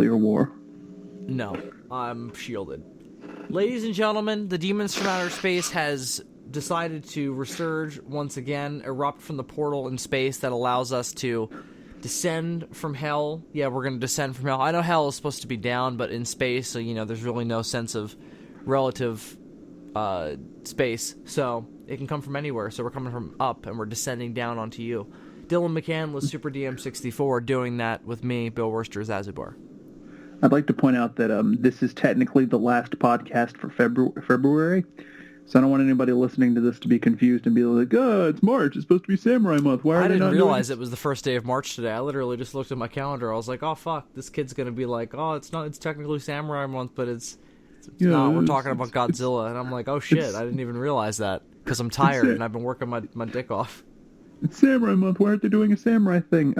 nuclear war. No, I'm shielded. Ladies and gentlemen, the Demons from Outer Space has decided to resurge once again, erupt from the portal in space that allows us to descend from hell. Yeah, we're going to descend from hell. I know hell is supposed to be down, but in space, so, there's really no sense of relative space. So it can come from anywhere. So we're coming from up, and we're descending down onto you. Dylan McCandless, Super DM64, doing that with me, Bill Worcester, Zazubaar. I'd like to point out that this is technically the last podcast for February. So I don't want anybody listening to this to be confused and be like, "Oh, it's March. It's supposed to be Samurai Month. Why are they not doing it?" I didn't realize it was the first day of March today. I literally just looked at my calendar. I was like, "Oh fuck, this kid's gonna be like, oh, it's not. It's technically Samurai Month, but it's not. We're talking about Godzilla." And I'm like, "Oh shit, I didn't even realize that because I'm tired and I've been working my dick off." It's Samurai Month. Why aren't they doing a samurai thing?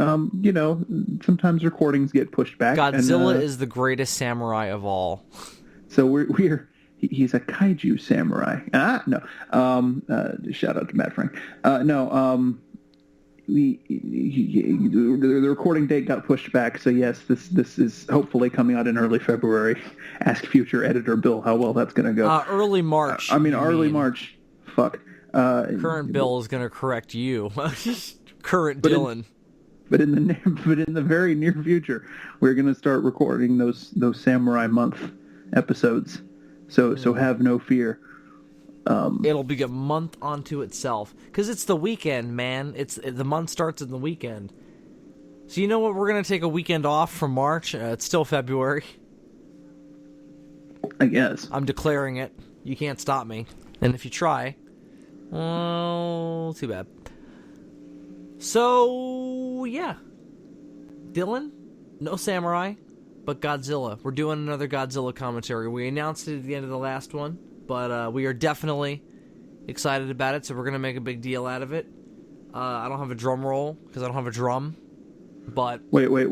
Sometimes recordings get pushed back. Godzilla is the greatest samurai of all. So we're. He's a kaiju samurai. No. Shout out to Matt Frank. The recording date got pushed back, so yes, this is hopefully coming out in early February. Ask future editor Bill how well that's going to go. Early March. Early March. Fuck. Current Bill is going to correct you. Current Dylan. But in the very near future, we're going to start recording those Samurai Month episodes. So have no fear. It'll be a month onto itself because it's the weekend, man. The month starts in the weekend. So you know what? We're gonna take a weekend off from March. It's still February. I guess I'm declaring it. You can't stop me. And if you try, well, too bad. So yeah, Dylan, no samurai. But Godzilla. We're doing another Godzilla commentary. We announced it at the end of the last one, but we are definitely excited about it, so we're going to make a big deal out of it. I don't have a drum roll, because I don't have a drum, but... Wait. Hold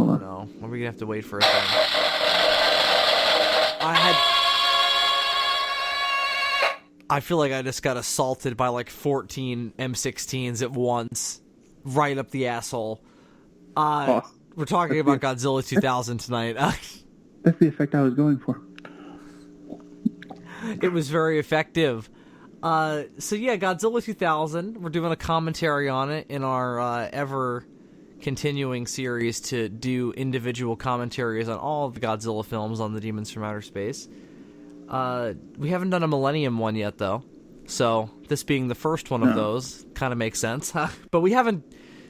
on. No, are we going to have to wait for it then? I feel like I just got assaulted by like 14 M16s at once, right up the asshole. We're talking about Godzilla 2000 tonight. That's the effect I was going for. It was very effective. So yeah, Godzilla 2000. We're doing a commentary on it in our ever-continuing series to do individual commentaries on all of the Godzilla films on the Demons from Outer Space. We haven't done a Millennium one yet, though. So this being the first one of those kind of makes sense. But we haven't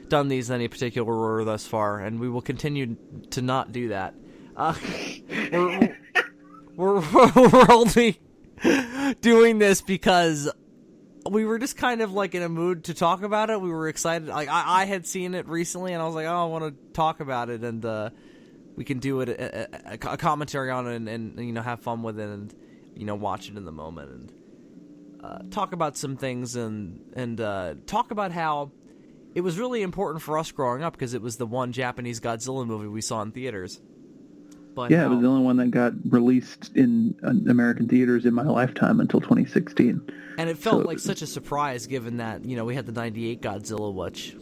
done these in any particular order thus far, and we will continue to not do that. We're only doing this because we were just kind of like in a mood to talk about it. We were excited. Like I had seen it recently, and I was like, "Oh, I want to talk about it," and we can do it a commentary on it, and have fun with it, and watch it in the moment, and talk about some things, and talk about how it was really important for us growing up because it was the one Japanese Godzilla movie we saw in theaters. But yeah, it was the only one that got released in American theaters in my lifetime until 2016. And it felt like such a surprise given that, we had the 98 Godzilla, which,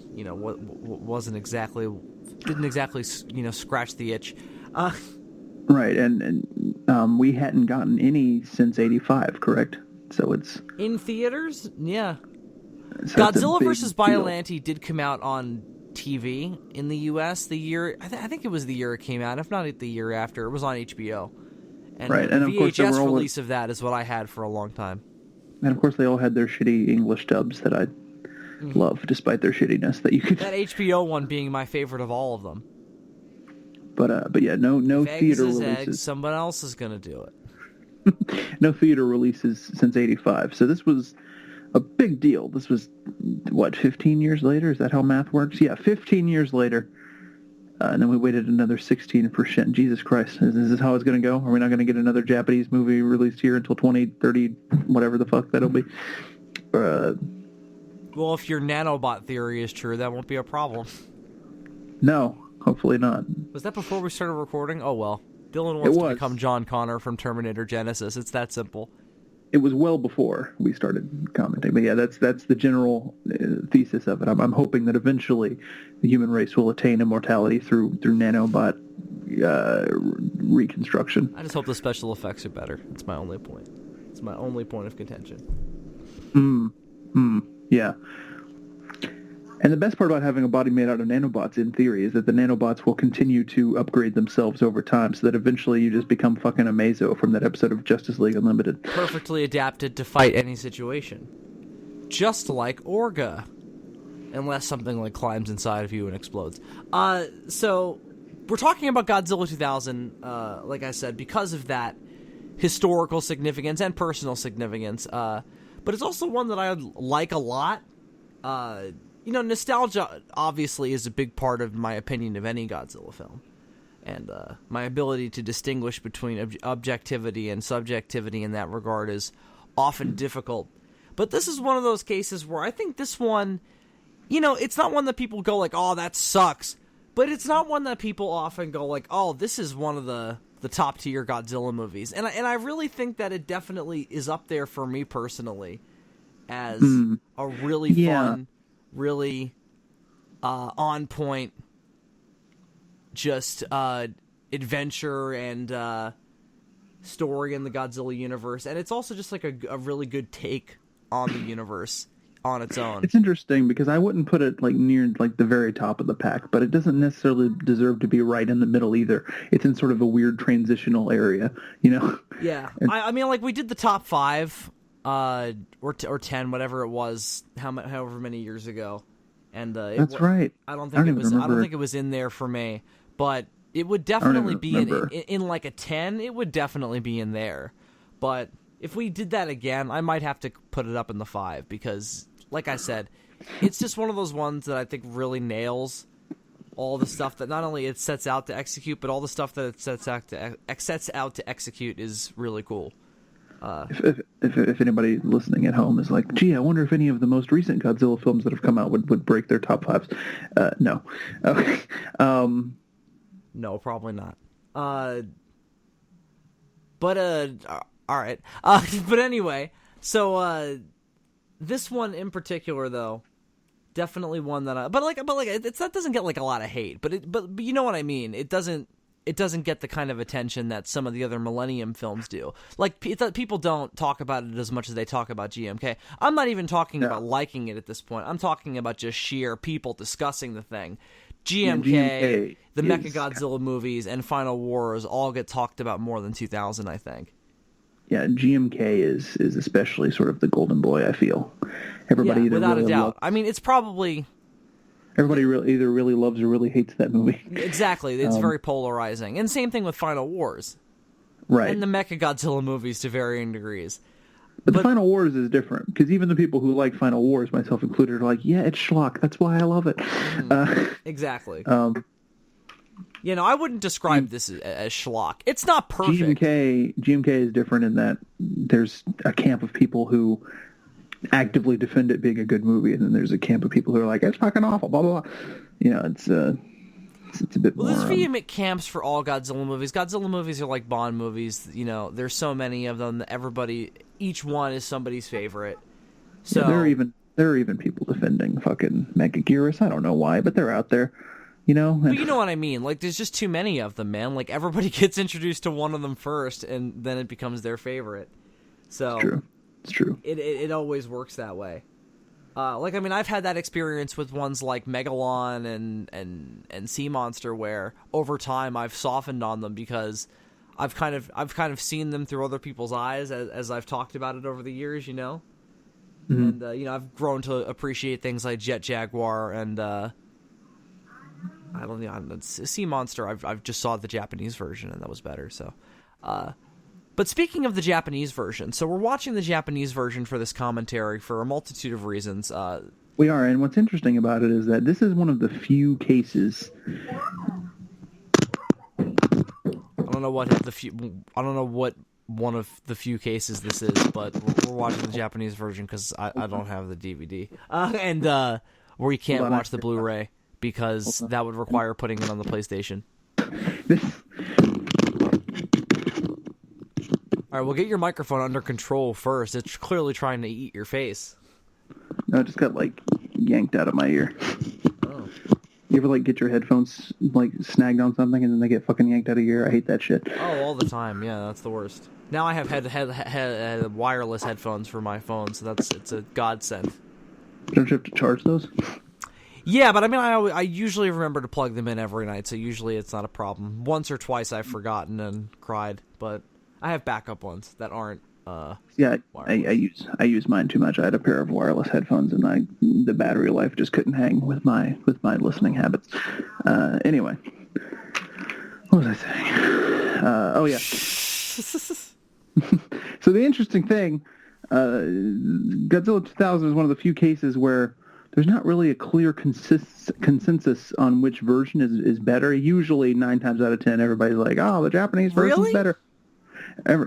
didn't exactly, scratch the itch. Right, and we hadn't gotten any since 85, correct? So it's... In theaters? Yeah. So Godzilla vs. Biollante did come out on TV in the U.S. the year... I think it was the year it came out, if not the year after. It was on HBO. And right, the and of VHS course release of that is what I had for a long time. And of course they all had their shitty English dubs that I love, despite their shittiness. That HBO one being my favorite of all of them. But yeah, no if theater eggs is releases. Eggs, someone else is going to do it. No theater releases since 85. So this was a big deal. This was, 15 years later? Is that how math works? Yeah, 15 years later. And then we waited another 16 for shit. Jesus Christ. Is this how it's going to go? Are we not going to get another Japanese movie released here until 2030, whatever the fuck that'll be? Well, if your nanobot theory is true, that won't be a problem. No, hopefully not. Was that before we started recording? Oh, well. Dylan wants to become John Connor from Terminator Genesis. It's that simple. it was well before we started commenting. But yeah, that's the general thesis of it. I'm hoping that eventually the human race will attain immortality through nanobot reconstruction. I just hope the special effects are better. It's my only point. It's my only point of contention. Yeah. And the best part about having a body made out of nanobots, in theory, is that the nanobots will continue to upgrade themselves over time, so that eventually you just become fucking Amazo from that episode of Justice League Unlimited. Perfectly adapted to fight any situation. Just like Orga. Unless something like climbs inside of you and explodes. So, we're talking about Godzilla 2000, like I said, because of that historical significance and personal significance. But it's also one that I like a lot. Nostalgia obviously is a big part of my opinion of any Godzilla film. And my ability to distinguish between objectivity and subjectivity in that regard is often difficult. But this is one of those cases where I think this one, it's not one that people go like, oh, that sucks. But it's not one that people often go like, oh, this is one of the top tier Godzilla movies. And I really think that it definitely is up there for me personally as a really fun, really on point, just adventure and story in the Godzilla universe. And it's also just like a really good take on the universe on its own. It's interesting because I wouldn't put it like near like the very top of the pack, but it doesn't necessarily deserve to be right in the middle either. It's in sort of a weird transitional area, Yeah. I mean, like, we did the top 5 or 10, whatever it was, however many years ago, and that's right. I don't think it was in there for me, but it would definitely be in like a 10. It would definitely be in there, but if we did that again, I might have to put it up in the 5 because, like I said, it's just one of those ones that I think really nails all the stuff that not only it sets out to execute, but all the stuff that it sets out to execute is really cool. If anybody listening at home is like, gee, I wonder if any of the most recent Godzilla films that have come out would break their top 5s. No. Okay. No, probably not. But all right. But anyway, so this one in particular, though, definitely one that but that doesn't get like a lot of hate. But you know what I mean. It doesn't get the kind of attention that some of the other Millennium films do. Like, people don't talk about it as much as they talk about GMK. I'm not even talking about liking it at this point. I'm talking about just sheer people discussing the thing. GMK, the Mechagodzilla movies, and Final Wars all get talked about more than 2000, I think. Yeah, GMK is especially sort of the golden boy, I feel. Everybody without a doubt. I mean, it's probably... Everybody either really loves or really hates that movie. Exactly. It's very polarizing. And same thing with Final Wars. Right. And the Mechagodzilla movies to varying degrees. But the Final Wars is different, because even the people who like Final Wars, myself included, are like, yeah, it's schlock. That's why I love it. Exactly. I wouldn't describe this as schlock. It's not perfect. GMK is different in that there's a camp of people who actively defend it being a good movie, and then there's a camp of people who are like, it's fucking awful, blah, blah, blah. It's a bit more... Well, there's vehement camps for all Godzilla movies. Godzilla movies are like Bond movies. There's so many of them that each one is somebody's favorite. So yeah, there are even people defending fucking Mechagodzilla. I don't know why, but they're out there. But you know what I mean. Like, there's just too many of them, man. Like, everybody gets introduced to one of them first, and then it becomes their favorite. So It's true. It always works that way. I've had that experience with ones like Megalon and Sea Monster, where over time I've softened on them because I've kind of seen them through other people's eyes as I've talked about it over the years, Mm-hmm. And I've grown to appreciate things like Jet Jaguar and I don't know, Sea Monster. I've just saw the Japanese version and that was better. So, but speaking of the Japanese version, so we're watching the Japanese version for this commentary for a multitude of reasons. We are, and what's interesting about it is that this is one of the few cases. I don't know what one of the few cases this is, but we're watching the Japanese version because I don't have the DVD, and where you can't watch the Blu-ray because that would require putting it on the PlayStation. All right, well, get your microphone under control first. It's clearly trying to eat your face. No, it just got, like, yanked out of my ear. Oh. You ever, like, get your headphones, like, snagged on something and then they get fucking yanked out of your ear? I hate that shit. Oh, all the time. Yeah, that's the worst. Now I have wireless headphones for my phone, so it's a godsend. Don't you have to charge those? Yeah, but I mean, I usually remember to plug them in every night, so usually it's not a problem. Once or twice I've forgotten and cried, but I have backup ones that aren't. Yeah, I use mine too much. I had a pair of wireless headphones, and the battery life just couldn't hang with my listening habits. Anyway, what was I saying? Oh yeah. So the interesting thing, Godzilla 2000 is one of the few cases where there's not really a clear consensus on which version is better. Usually 9 times out of 10, everybody's like, "Oh, the Japanese version's better."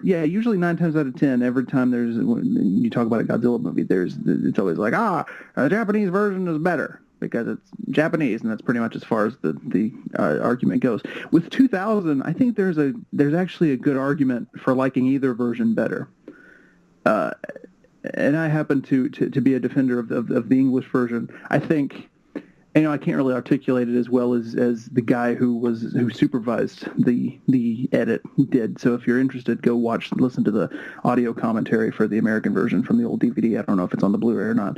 Usually 9 times out of 10, every time when you talk about a Godzilla movie, it's always like, the Japanese version is better because it's Japanese, and that's pretty much as far as the argument goes. With 2000, I think there's actually a good argument for liking either version better. And I happen to be a defender of the English version. I think, I can't really articulate it as well as the guy who supervised the edit did. So if you're interested, go listen to the audio commentary for the American version from the old DVD. I don't know if it's on the Blu-ray or not.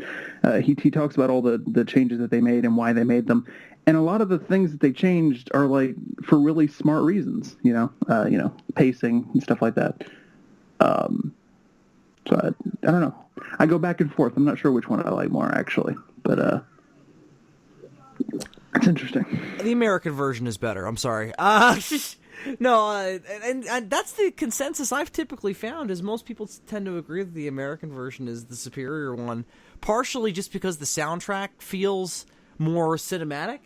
He talks about all the changes that they made and why they made them. And a lot of the things that they changed are like for really smart reasons, pacing and stuff like that. So I don't know. I go back and forth. I'm not sure which one I like more, actually. But it's interesting. The American version is better. I'm sorry. No, and that's the consensus I've typically found, is most people tend to agree that the American version is the superior one, partially just because the soundtrack feels more cinematic.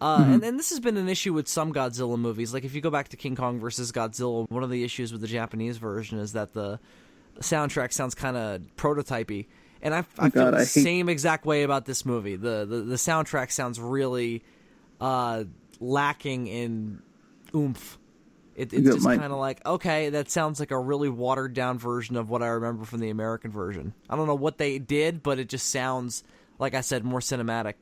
And this has been an issue with some Godzilla movies. Like, if you go back to King Kong versus Godzilla, one of the issues with the Japanese version is that the soundtrack sounds kind of prototypey. And I feel the same exact way about this movie. The soundtrack sounds really lacking in oomph. It's just kind of like, okay, that sounds like a really watered-down version of what I remember from the American version. I don't know what they did, but it just sounds, like I said, more cinematic.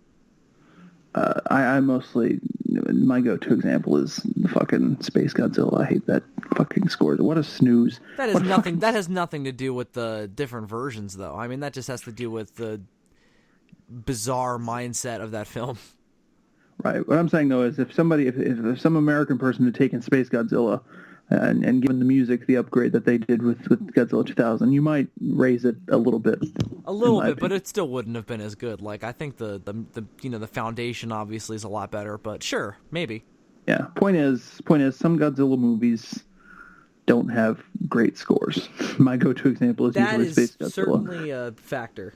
I mostly, my go-to example is the fucking Space Godzilla. I hate that fucking score. What a snooze. That has nothing to do with the different versions, though. I mean, that just has to do with the bizarre mindset of that film. Right. What I'm saying, though, is if some American person had taken Space Godzilla and given the music the upgrade that they did with Godzilla 2000, you might raise it a little bit. A little bit, but it still wouldn't have been as good. Like, I think the foundation obviously is a lot better, but sure, maybe. Yeah. Point is, some Godzilla movies don't have great scores. My go-to example is usually Space Godzilla. That is certainly a factor.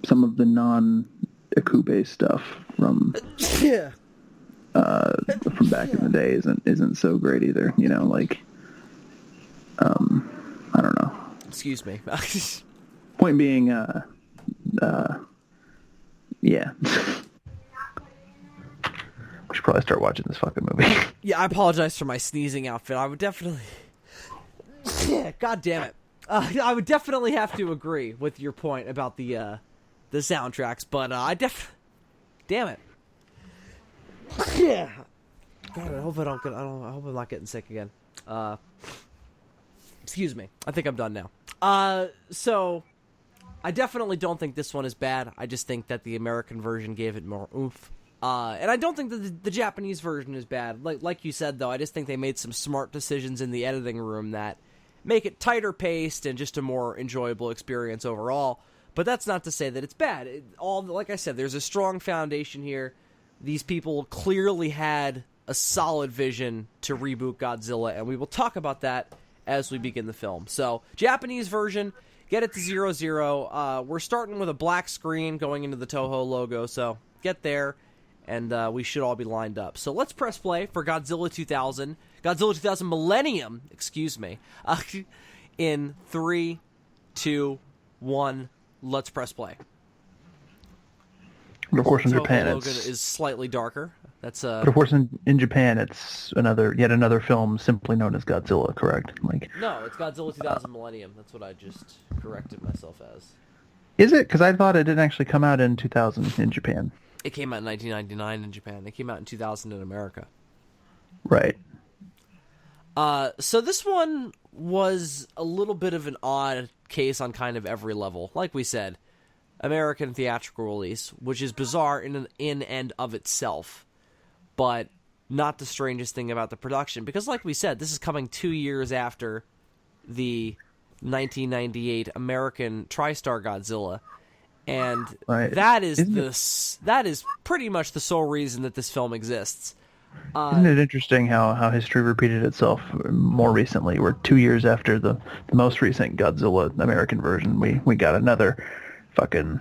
Some of the non-Akube stuff from from back in the day isn't so great either. I don't know. Excuse me. Point being, yeah. We should probably start watching this fucking movie. Yeah, I apologize for my sneezing outfit. I would definitely... God damn it. I would definitely have to agree with your point about the soundtracks, but damn it. Yeah. God, I hope I'm not getting sick again. Excuse me. I think I'm done now. So I definitely don't think this one is bad. I just think that the American version gave it more oomph. And I don't think that the Japanese version is bad. Like you said, though, I just think they made some smart decisions in the editing room that make it tighter paced and just a more enjoyable experience overall. But that's not to say that it's bad. Like I said, there's a strong foundation here. These people clearly had a solid vision to reboot Godzilla, and we will talk about that as we begin the film. So, Japanese version, get it to 0-0. We're starting with a black screen going into the Toho logo, so get there, and we should all be lined up. So let's press play for Godzilla 2000. Godzilla 2000 Millennium, excuse me. In 3, 2, 1, let's press play. But of course, in Toho Japan, logo is slightly darker. That's But of course, in Japan, it's yet another film simply known as Godzilla. Correct? Like, no, it's Godzilla 2000 Millennium. That's what I just corrected myself as. is it? Because I thought it didn't actually come out in 2000 in Japan. It came out in 1999 in Japan. It came out in 2000 in America. Right. So this one was a little bit of an odd case on kind of every level. Like we said, American theatrical release, which is bizarre in and of itself, but not the strangest thing about the production. Because like we said, this is coming 2 years after the 1998 American TriStar Godzilla. And that is pretty much the sole reason that this film exists. Isn't it interesting how history repeated itself more recently? We're 2 years after the most recent Godzilla American version. We got another fucking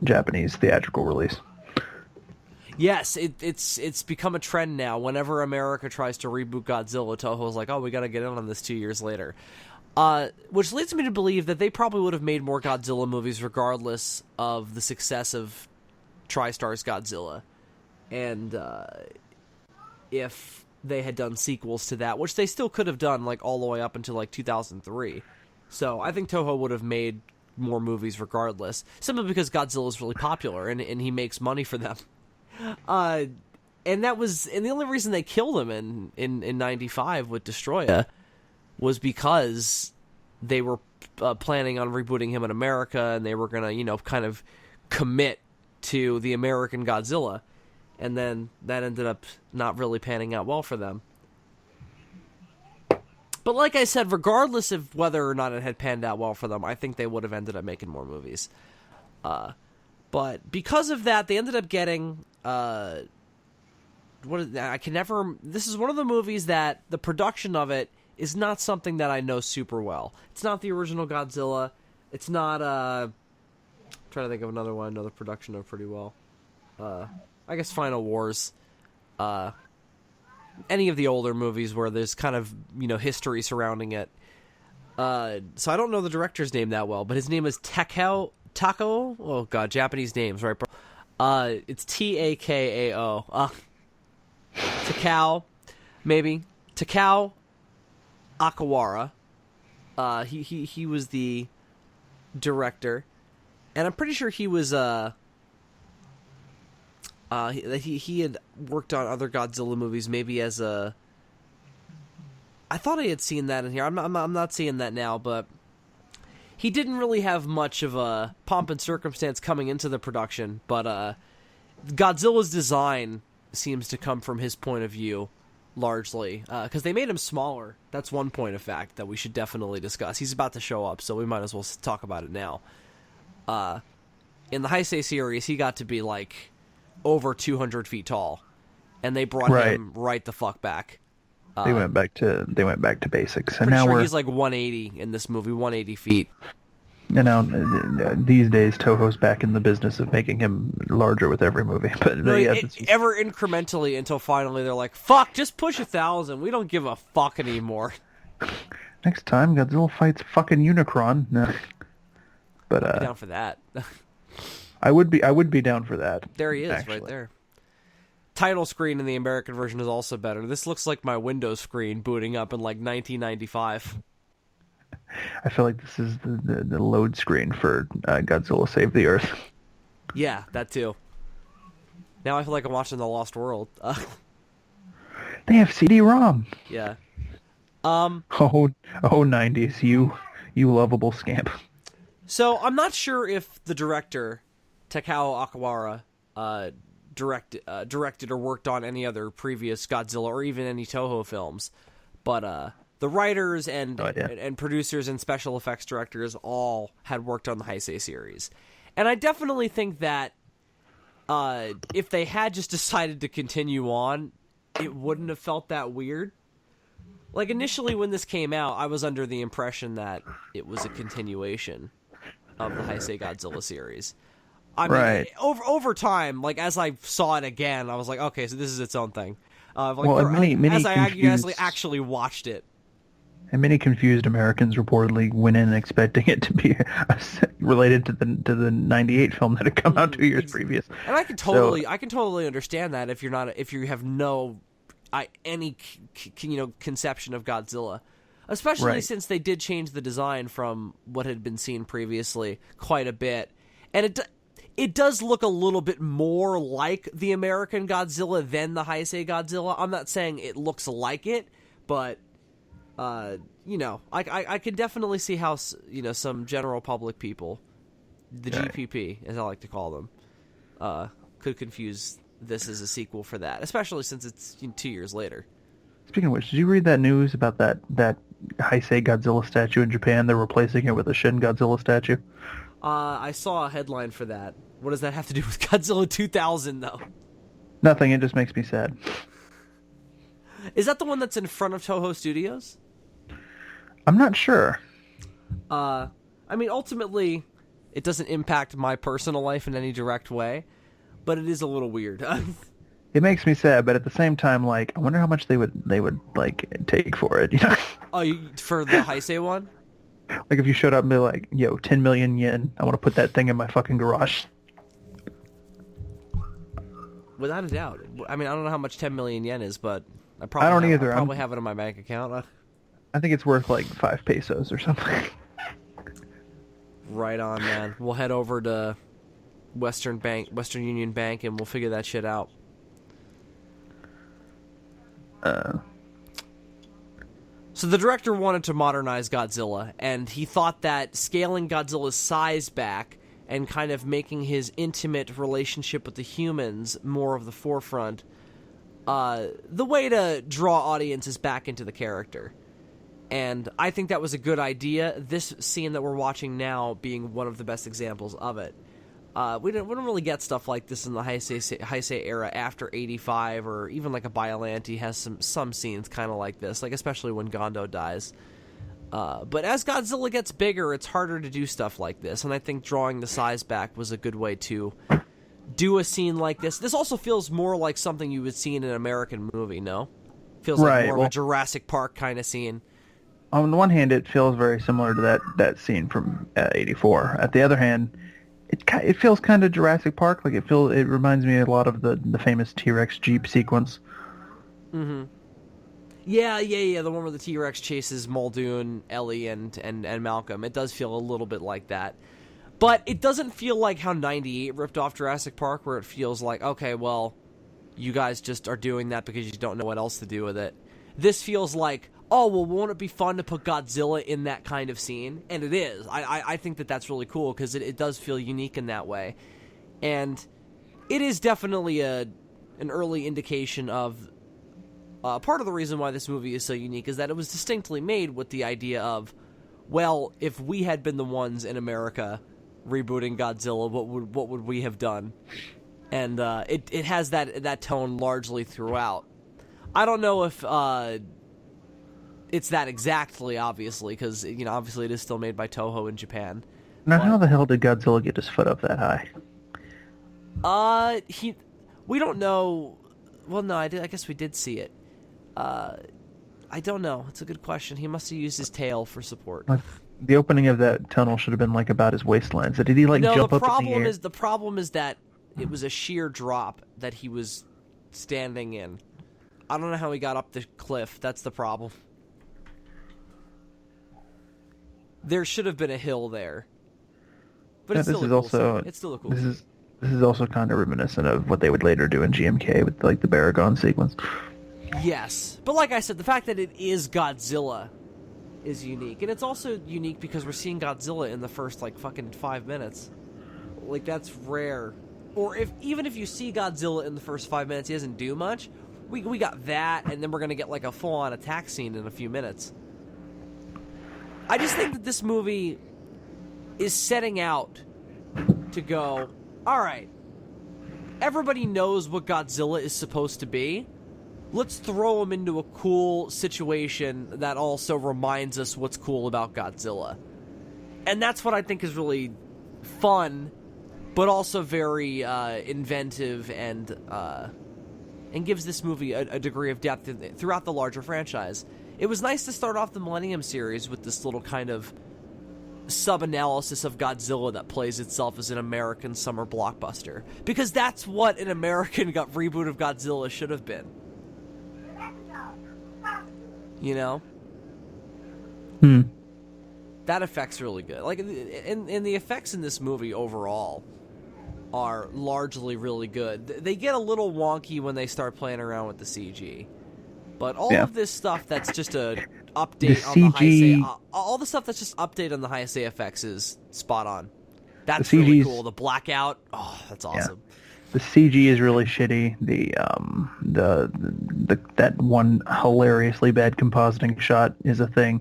Japanese theatrical release. Yes, it's become a trend now. Whenever America tries to reboot Godzilla, Toho's like, oh, we got to get in on this 2 years later. Which leads me to believe that they probably would have made more Godzilla movies regardless of the success of TriStar's Godzilla. And if they had done sequels to that, which they still could have done, like, all the way up until, like, 2003. So I think Toho would have made more movies regardless, simply because Godzilla is really popular and he makes money for them. And the only reason they killed him in 95 with Destroya was because they were planning on rebooting him in America, and they were going to, kind of commit to the American Godzilla. And then that ended up not really panning out well for them. But like I said, regardless of whether or not it had panned out well for them, I think they would have ended up making more movies. But because of that, they ended up getting... this is one of the movies that the production of it is not something that I know super well. It's not the original Godzilla. It's not... I'm trying to think of another one I know the production of pretty well. I guess Final Wars, any of the older movies where there's kind of, history surrounding it. So I don't know the director's name that well, but his name is Tako. Oh god, Japanese names, right, bro? It's Takao. Takao, maybe. Takao Akawara. He was the director, and I'm pretty sure he was he had worked on other Godzilla movies, maybe as a... I thought I had seen that in here. I'm not seeing that now, but he didn't really have much of a pomp and circumstance coming into the production, but Godzilla's design seems to come from his point of view, largely, because they made him smaller. That's one point of fact that we should definitely discuss. He's about to show up, so we might as well talk about it now. In the Heisei series, he got to be, like... over 200 feet tall, and they brought him right the fuck back. They went back to basics, and now sure he's like 180 in this movie, 180 feet. And now these days, Toho's back in the business of making him larger with every movie. But ever incrementally until finally they're like, "Fuck, just push 1,000. We don't give a fuck anymore." Next time, Godzilla fights fucking Unicron. No. But I'd be down for that. I would be down for that. There he is, actually. right there. Title screen in the American version is also better. This looks like my Windows screen booting up in like 1995. I feel like this is the load screen for Godzilla Save the Earth. Yeah, that too. Now I feel like I'm watching The Lost World. They have CD-ROM. Yeah. Oh, 90s, you lovable scamp. So I'm not sure if the director, Takao Akawara, directed or worked on any other previous Godzilla or even any Toho films, but the writers and producers and special effects directors all had worked on the Heisei series. And I definitely think that if they had just decided to continue on, it wouldn't have felt that weird. Like, initially when this came out, I was under the impression that it was a continuation of the Heisei Godzilla series. I mean, over time, like, as I saw it again, I was like, okay, so this is its own thing. As I actually watched it. And many confused Americans reportedly went in expecting it to be related to the '98 film that had come out 2 years previous. And I can totally understand that if you have no any conception of Godzilla, especially Right. since they did change the design from what had been seen previously quite a bit, and it does look a little bit more like the American Godzilla than the Heisei Godzilla. I'm not saying it looks like it, but I can definitely see how some general public people, the GPP as I like to call them, could confuse this as a sequel for that, especially since it's 2 years later. Speaking of which, did you read that news about that Heisei Godzilla statue in Japan? They're replacing it with a Shin Godzilla statue. I saw a headline for that. What does that have to do with Godzilla 2000, though? Nothing. It just makes me sad. Is that the one that's in front of Toho Studios? I'm not sure. I mean, ultimately, it doesn't impact my personal life in any direct way, but it is a little weird. It makes me sad, but at the same time, like, I wonder how much they would like take for it. Oh, for the Heisei one? Like if you showed up and be like, "Yo, 10 million yen. I want to put that thing in my fucking garage." Without a doubt. I mean, I don't know how much 10 million yen is, but I don't either. I probably have it in my bank account. I think it's worth like 5 pesos or something. Right on, man. We'll head over to Western Union Bank, and we'll figure that shit out. So the director wanted to modernize Godzilla, and he thought that scaling Godzilla's size back and kind of making his intimate relationship with the humans more of the forefront, the way to draw audiences back into the character. And I think that was a good idea, this scene that we're watching now being one of the best examples of it. We don't really get stuff like this in the Heisei era after 85, or even like a Biollante has some scenes kind of like this, like especially when Gondo dies. But as Godzilla gets bigger, it's harder to do stuff like this, and I think drawing the size back was a good way to do a scene like this. This also feels more like something you would see in an American movie, no? Feels like more of a Jurassic Park kind of scene. On the one hand, it feels very similar to that scene from '84. At the other hand, it feels kind of Jurassic Park. Like it reminds me a lot of the famous T-Rex Jeep sequence. Mm-hmm. Yeah. The one where the T-Rex chases Muldoon, Ellie, and Malcolm. It does feel a little bit like that. But it doesn't feel like how 98 ripped off Jurassic Park, where it feels like, okay, well, you guys just are doing that because you don't know what else to do with it. This feels like, oh, well, won't it be fun to put Godzilla in that kind of scene? And it is. I think that's really cool because it does feel unique in that way. And it is definitely an early indication of part of the reason why this movie is so unique is that it was distinctly made with the idea of, well, if we had been the ones in America rebooting Godzilla, what would we have done? And it has that tone largely throughout. I don't know if it's that exactly, obviously, because obviously it is still made by Toho in Japan. Now, how the hell did Godzilla get his foot up that high? We don't know. Well, no, I guess we did see it. I don't know. It's a good question. He must have used his tail for support. Like, the opening of that tunnel should have been like about his waistline. So did he jump up in the air? The problem is that it was a sheer drop that he was standing in. I don't know how he got up the cliff. That's the problem. There should have been a hill there. But it's still a cool scene. It's still a cool scene. This is also kind of reminiscent of what they would later do in GMK with like the Baragon sequence. Yes. But like I said, the fact that it is Godzilla is unique. And it's also unique because we're seeing Godzilla in the first like fucking 5 minutes. Like that's rare. Or even if you see Godzilla in the first 5 minutes, he doesn't do much. We got that, and then we're going to get like a full-on attack scene in a few minutes. I just think that this movie is setting out to go, all right, everybody knows what Godzilla is supposed to be. Let's throw him into a cool situation that also reminds us what's cool about Godzilla. And that's what I think is really fun, but also very inventive and gives this movie a degree of depth throughout the larger franchise. it was nice to start off the Millennium series with this little kind of sub-analysis of Godzilla that plays itself as an American summer blockbuster. Because that's what an American reboot of Godzilla should have been. You know? That effect's really good. Like, and the effects in this movie overall are largely really good. They get a little wonky when they start playing around with the CG. But all of this stuff that's just a update on the Heisei, all the stuff that's just update on the Heisei effects is spot on. That's really cool. The blackout, that's awesome. Yeah. The CG is really shitty. That one hilariously bad compositing shot is a thing.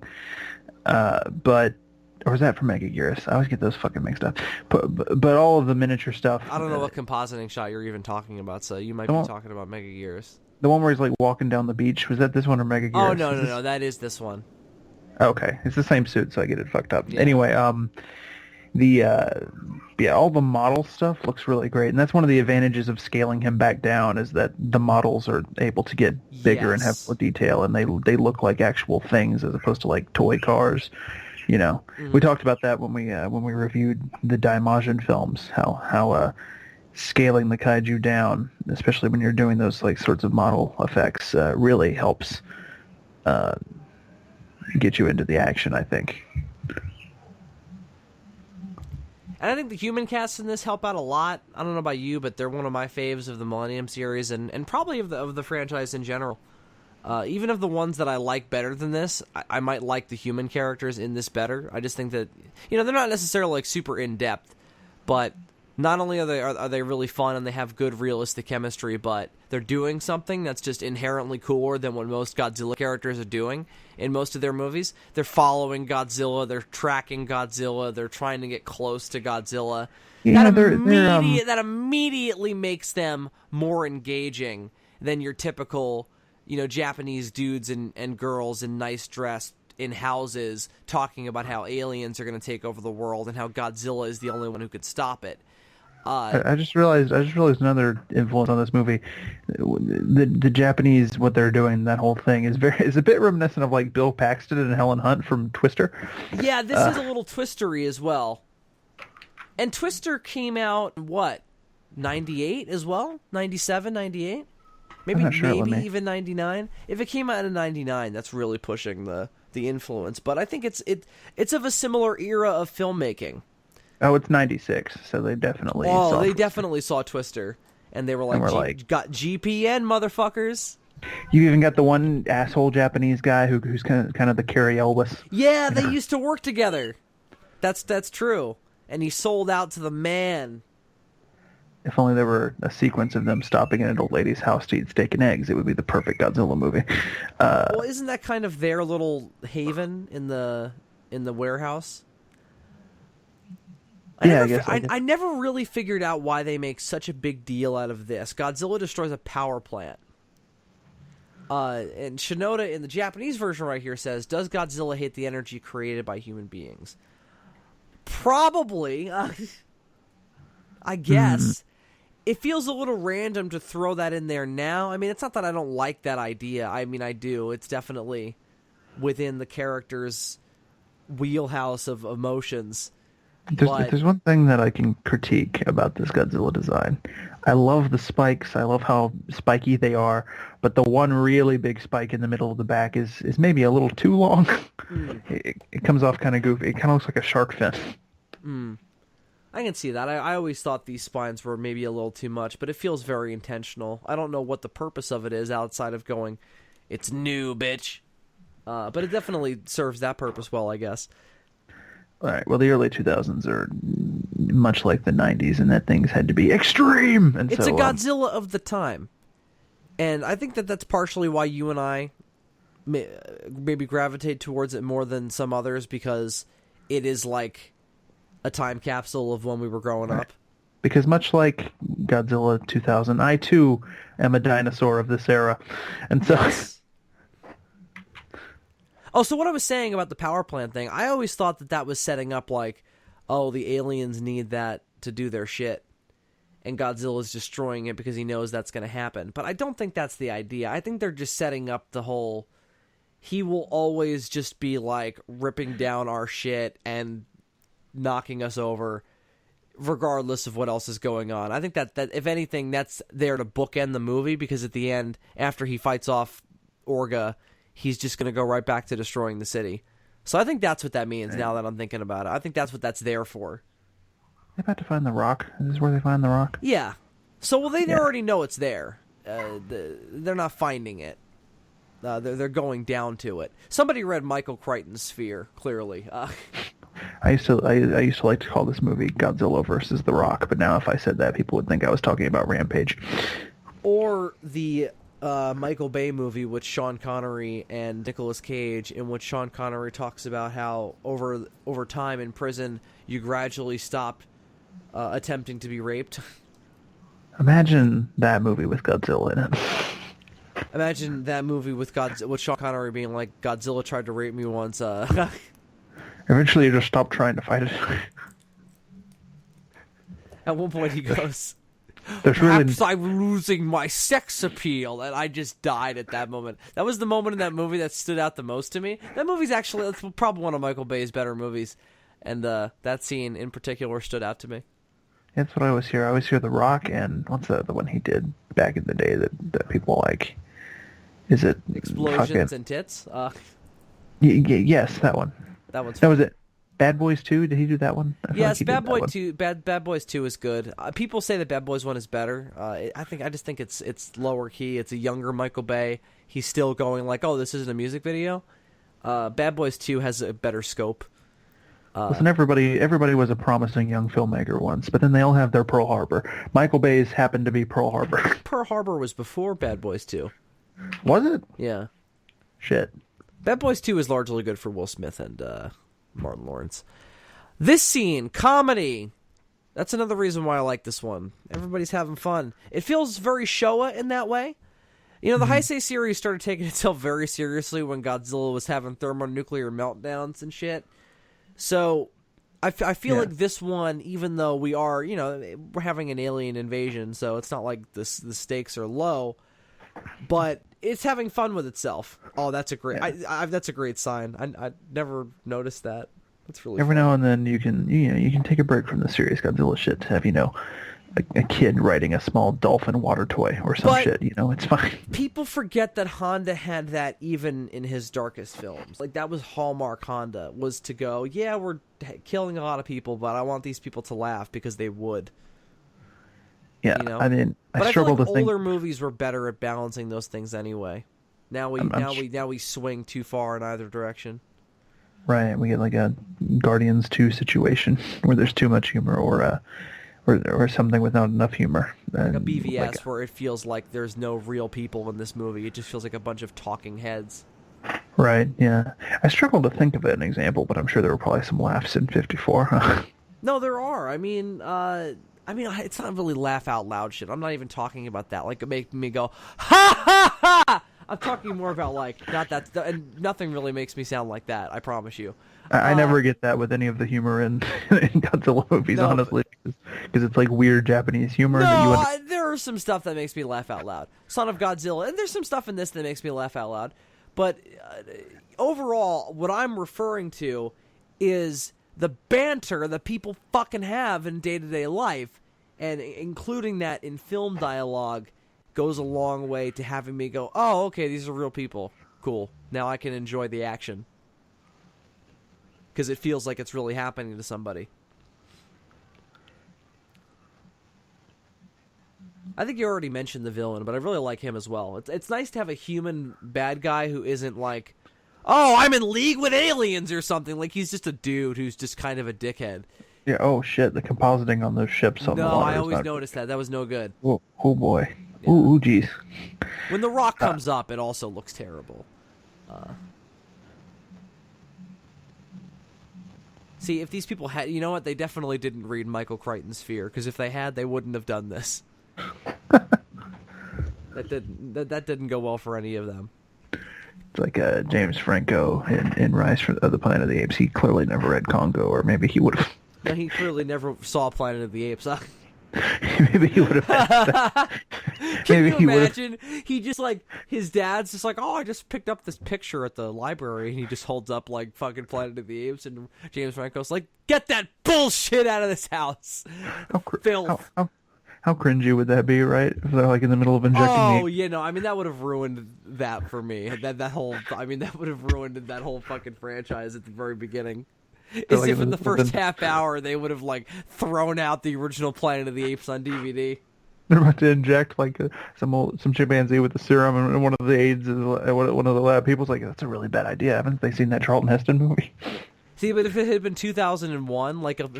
Or is that for Megaguirus? I always get those fucking mixed up. But all of the miniature stuff. I don't know what compositing shot you're even talking about, so you might be talking about Megaguirus. The one where he's like walking down the beach. Was that this one or Megaguirus? Oh, no, that is this one. Okay, it's the same suit, so I get it fucked up. Yeah. Anyway, all the model stuff looks really great, and that's one of the advantages of scaling him back down is that the models are able to get bigger and have more detail, and they look like actual things as opposed to like toy cars. You know, we talked about that when we reviewed the Daimajin films, how scaling the kaiju down, especially when you're doing those like sorts of model effects, really helps get you into the action, I think. And I think the human casts in this help out a lot. I don't know about you, but they're one of my faves of the Millennium series and probably of the franchise in general. Even of the ones that I like better than this, I might like the human characters in this better. I just think that, they're not necessarily like super in-depth, but not only are they really fun and they have good realistic chemistry, but they're doing something that's just inherently cooler than what most Godzilla characters are doing in most of their movies. They're following Godzilla, they're tracking Godzilla, they're trying to get close to Godzilla. Yeah, that immediately makes them more engaging than your typical, Japanese dudes and girls in nice dress in houses talking about how aliens are going to take over the world and how Godzilla is the only one who could stop it. I just realized another influence on this movie. The Japanese, what they're doing, that whole thing is a bit reminiscent of like Bill Paxton and Helen Hunt from Twister. Yeah, this is a little twistery as well. And Twister came out, 98 as well? 97, 98? Maybe even 99. If it came out in 99, that's really pushing the influence. But I think it's of a similar era of filmmaking. Oh, it's 96, so they definitely definitely saw Twister. And they were like, got GPN, motherfuckers. You even got the one asshole Japanese guy who's kind of the Carrie Elwes. Yeah, they used to work together. That's true. And he sold out to the man. If only there were a sequence of them stopping at an old lady's house to eat steak and eggs, it would be the perfect Godzilla movie. Well, isn't that kind of their little haven in the warehouse? I never really figured out why they make such a big deal out of this. Godzilla destroys a power plant. And Shinoda in the Japanese version right here says, does Godzilla hate the energy created by human beings? Probably. I guess. It feels a little random to throw that in there now. I mean, it's not that I don't like that idea. I mean, I do. It's definitely within the character's wheelhouse of emotions. If there's one thing that I can critique about this Godzilla design, I love the spikes. I love how spiky they are, but the one really big spike in the middle of the back is maybe a little too long. It comes off kind of goofy. It kind of looks like a shark fin. I can see that. I always thought these spines were maybe a little too much, but it feels very intentional. I don't know what the purpose of it is outside of going, it's new, bitch. But it definitely serves that purpose well, I guess. All right. Well, the early 2000s are much like the 90s, and that things had to be extreme. And it's a Godzilla of the time. And I think that's partially why you and I maybe gravitate towards it more than some others, because it is like a time capsule of when we were growing up. Because much like Godzilla 2000, I too am a dinosaur of this era. And so... Yes. Oh, so what I was saying about the power plant thing, I always thought that was setting up like, oh, the aliens need that to do their shit, and Godzilla's destroying it because he knows that's going to happen. But I don't think that's the idea. I think they're just setting up the whole, he will always just be like ripping down our shit and knocking us over, regardless of what else is going on. I think that if anything, that's there to bookend the movie, because at the end, after he fights off Orga, he's just going to go right back to destroying the city. So I think that's what that means. Now that I'm thinking about it, I think that's what that's there for. They about to find the rock. Is this where they find the rock? Yeah. So they already know it's there. They're not finding it. They're going down to it. Somebody read Michael Crichton's Sphere, clearly. I used to like to call this movie Godzilla versus The Rock, but now if I said that, people would think I was talking about Rampage. Or the Michael Bay movie with Sean Connery and Nicolas Cage, in which Sean Connery talks about how over time in prison you gradually stop attempting to be raped. Imagine that movie with Godzilla in it. Imagine that movie with Sean Connery being like, Godzilla tried to rape me once. Eventually you just stop trying to fight it. At one point he goes, Perhaps I'm losing my sex appeal, and I just died at that moment. That was the moment in that movie that stood out the most to me. That movie's actually probably one of Michael Bay's better movies, and that scene in particular stood out to me. That's what I always hear. I always hear The Rock, and what's the one he did back in the day that people like? Is it Explosions and Tits? Yes, that one. That was it. Bad Boys 2? Did he do that one? Yes, Bad Boy 2. Bad Boys 2 is good. People say that Bad Boys 1 is better. I just think it's lower key. It's a younger Michael Bay. He's still going like, oh, this isn't a music video. Bad Boys 2 has a better scope. Listen, everybody was a promising young filmmaker once, but then they all have their Pearl Harbor. Michael Bay's happened to be Pearl Harbor. Pearl Harbor was before Bad Boys 2. Was it? Yeah. Shit. Bad Boys 2 is largely good for Will Smith and Martin Lawrence. This scene, comedy. That's another reason why I like this one. Everybody's having fun. It feels very Showa in that way. You know, the Heisei series started taking itself very seriously when Godzilla was having thermonuclear meltdowns and shit. So I feel like this one, even though we are, you know, we're having an alien invasion, so it's not like the stakes are low, but it's having fun with itself. Oh, that's a great that's a great sign. I never noticed that. That's really every fun. now and then you can take a break from the serious Godzilla shit to have, you know, a kid riding a small dolphin water toy or some shit, you know, it's fine. People forget that Honda had that even in his darkest films. Like, that was Hallmark Honda, was to go, yeah, we're killing a lot of people, but I want these people to laugh because they would. Yeah, you know? I mean, I struggle feel to like think... older movies were better at balancing those things anyway. Now we swing too far in either direction. Right, we get like a Guardians 2 situation where there's too much humor or something without enough humor. Like a BVS where it feels like there's no real people in this movie. It just feels like a bunch of talking heads. Right, yeah. I struggle to think of an example, but I'm sure there were probably some laughs in 54. No, there are. I mean, it's not really laugh out loud shit. I'm not even talking about that. Like, it makes me go, ha ha ha! I'm talking more about, like, not that, and nothing really makes me sound like that, I promise you. I never get that with any of the humor in Godzilla movies, honestly, because it's like weird Japanese humor. There are some stuff that makes me laugh out loud. Son of Godzilla, and there's some stuff in this that makes me laugh out loud. But overall, what I'm referring to is the banter that people fucking have in day-to-day life, and including that in film dialogue goes a long way to having me go, oh, okay, these are real people. Cool. Now I can enjoy the action. Because it feels like it's really happening to somebody. I think you already mentioned the villain, but I really like him as well. It's nice to have a human bad guy who isn't like, oh, I'm in league with aliens or something. Like, he's just a dude who's just kind of a dickhead. Yeah, oh shit, the compositing on those ships on the water. No, I always noticed that. That was no good. Oh boy. Yeah. Ooh, jeez. When the rock comes up, it also looks terrible. See, if these people had... You know what? They definitely didn't read Michael Crichton's Sphere, because if they had, they wouldn't have done this. That didn't go well for any of them. It's like James Franco in Rise of the Planet of the Apes. He clearly never read Congo, or maybe he would have... No, he clearly never saw Planet of the Apes. Maybe he would have... Can Maybe you he would've- imagine? He just like his dad's just like, oh, I just picked up this picture at the library, and he just holds up like fucking Planet of the Apes, and James Franco's like, get that bullshit out of this house. Filth. How cringy would that be, right? If they're like in the middle of injecting Oh, the... you know, I mean, that would have ruined that for me. That whole, I mean, that would have ruined that whole fucking franchise at the very beginning. As like if in the first then- half hour they would have like thrown out the original Planet of the Apes on DVD. They're about to inject like some chimpanzee with the serum, and one of the aides, one of the lab people's like, that's a really bad idea. Haven't they seen that Charlton Heston movie? See, but if it had been 2001, like if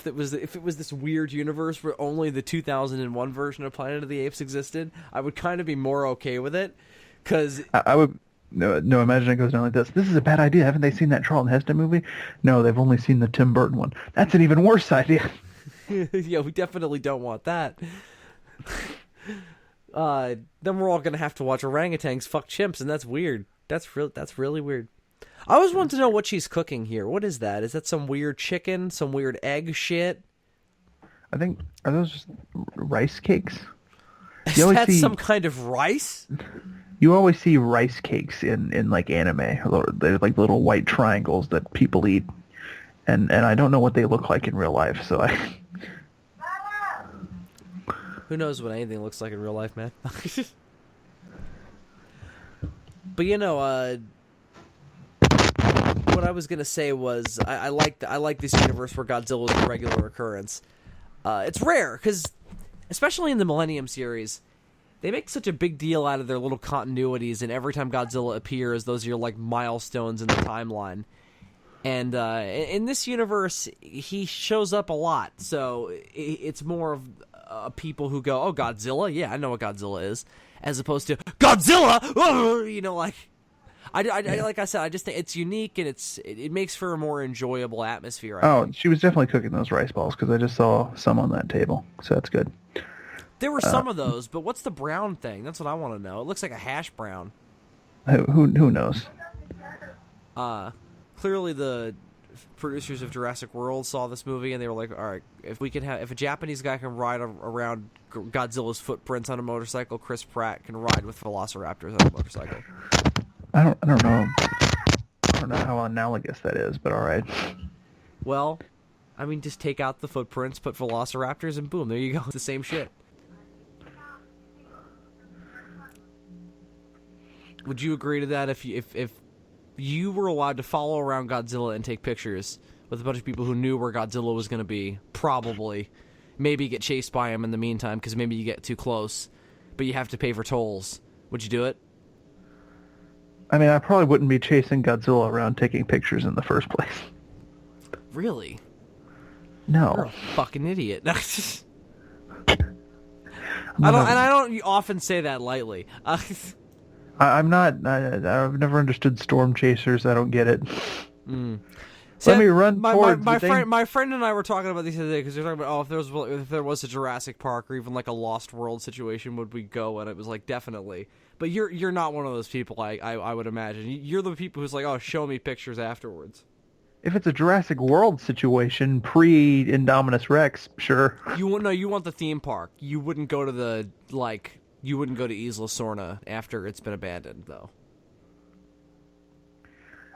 it was this weird universe where only the 2001 version of Planet of the Apes existed, I would kind of be more okay with it, because I would. No, imagine it goes down like this. This is a bad idea. Haven't they seen that Charlton Heston movie? No, they've only seen the Tim Burton one. That's an even worse idea. yeah, we definitely don't want that. Then we're all gonna have to watch orangutans fuck chimps, and that's weird. That's really weird. I always want to know what she's cooking here. What is that? Is that some weird chicken? Some weird egg shit? I think, are those just rice cakes? Is that some kind of rice? You always see rice cakes in like anime. They're like little white triangles that people eat, and I don't know what they look like in real life. So I. Who knows what anything looks like in real life, man? But you know, what I was gonna say was I like this universe where Godzilla is a regular occurrence. It's rare because, especially in the Millennium series, they make such a big deal out of their little continuities, and every time Godzilla appears, those are like milestones in the timeline. And in this universe, he shows up a lot, so it's more of people who go, "Oh, Godzilla? Yeah, I know what Godzilla is," as opposed to Godzilla. Oh! You know, like like I said, I just think it's unique, and it makes for a more enjoyable atmosphere. I think. She was definitely cooking those rice balls because I just saw some on that table, so that's good. There were some of those, but what's the brown thing? That's what I want to know. It looks like a hash brown. Who knows? Clearly the producers of Jurassic World saw this movie and they were like, all right, if a Japanese guy can ride around Godzilla's footprints on a motorcycle, Chris Pratt can ride with velociraptors on a motorcycle. I don't know. I don't know how analogous that is, but all right. Well, I mean, just take out the footprints, put velociraptors, and boom, there you go. It's the same shit. Would you agree to that if you were allowed to follow around Godzilla and take pictures with a bunch of people who knew where Godzilla was going to be, probably, maybe get chased by him in the meantime because maybe you get too close, but you have to pay for tolls. Would you do it? I mean, I probably wouldn't be chasing Godzilla around taking pictures in the first place. Really? No. You're a fucking idiot. I don't often say that lightly. I'm not. I've never understood storm chasers. I don't get it. See, Let me run towards my the friend. thing. My friend and I were talking about this the other day because they're talking about if there was a Jurassic Park or even like a Lost World situation, would we go? And it was like definitely. But you're not one of those people. I would imagine you're the people who's like, oh, show me pictures afterwards. If it's a Jurassic World situation, pre-Indominus Rex, sure. You want the theme park. You wouldn't go to You wouldn't go to Isla Sorna after it's been abandoned, though.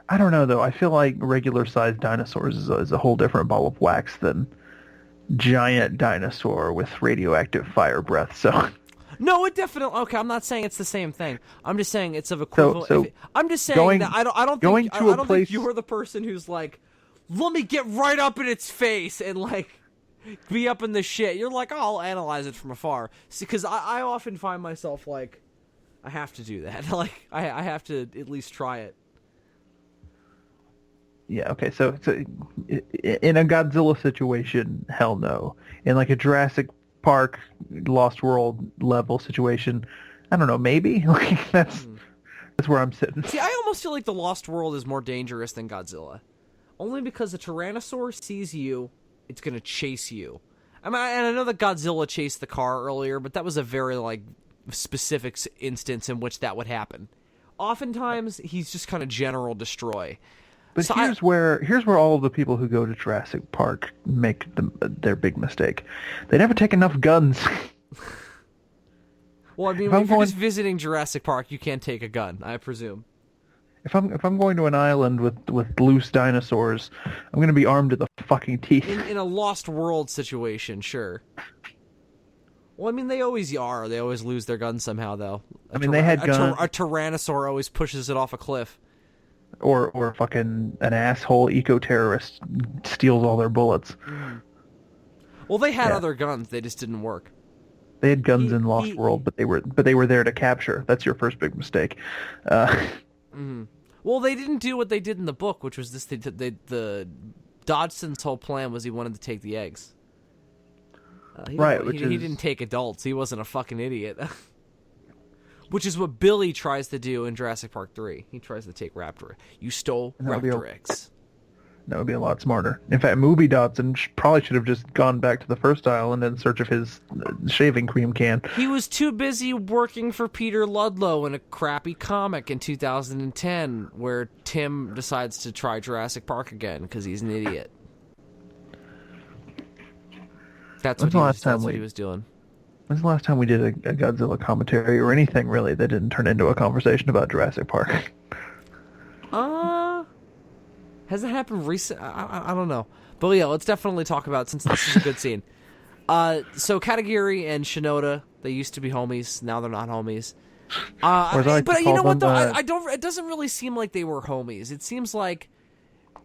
I don't know, though. I feel like regular-sized dinosaurs is a whole different ball of wax than giant dinosaur with radioactive fire breath. So no, it definitely. Okay, I'm not saying it's the same thing. I'm just saying it's of equivalent. I'm just saying going, that I don't think you're the person who's like, let me get right up in its face and like be up in the shit. You're like, oh, I'll analyze it from afar. Because I often find myself like, I have to do that. Like, I have to at least try it. Yeah, okay, so in a Godzilla situation, hell no. In like a Jurassic Park, Lost World level situation, I don't know, maybe? Like that's where I'm sitting. See, I almost feel like the Lost World is more dangerous than Godzilla. Only because the Tyrannosaur sees you, it's going to chase you. I mean, and I know that Godzilla chased the car earlier, but that was a very like specific instance in which that would happen. Oftentimes, he's just kind of general destroy. But so here's where all of the people who go to Jurassic Park make their big mistake. They never take enough guns. Well, I mean, if you're just visiting Jurassic Park, you can't take a gun, I presume. If I'm going to an island with loose dinosaurs, I'm going to be armed to the fucking teeth. In a Lost World situation, sure. Well, I mean, they always are. They always lose their guns somehow, though. They had guns. A Tyrannosaur always pushes it off a cliff. Or fucking an asshole eco-terrorist steals all their bullets. Well, they had other guns. They just didn't work. They had guns in Lost World, but they were there to capture. That's your first big mistake. Well, they didn't do what they did in the book, which was this: the Dodgson's whole plan was he wanted to take the eggs. He didn't take adults. He wasn't a fucking idiot. Which is what Billy tries to do in Jurassic Park 3. He tries to take raptor. You stole raptor eggs. That would be a lot smarter. In fact, Movie Dodson probably should have just gone back to the first island in search of his shaving cream can. He was too busy working for Peter Ludlow in a crappy comic in 2010 where Tim decides to try Jurassic Park again because he's an idiot. That's what he was doing. When's the last time we did a Godzilla commentary or anything really that didn't turn into a conversation about Jurassic Park? Has it happened recent? I don't know. But yeah, let's definitely talk about it since this is a good scene. So Katagiri and Shinoda, they used to be homies. Now they're not homies. But you know what though? It doesn't really seem like they were homies. It seems like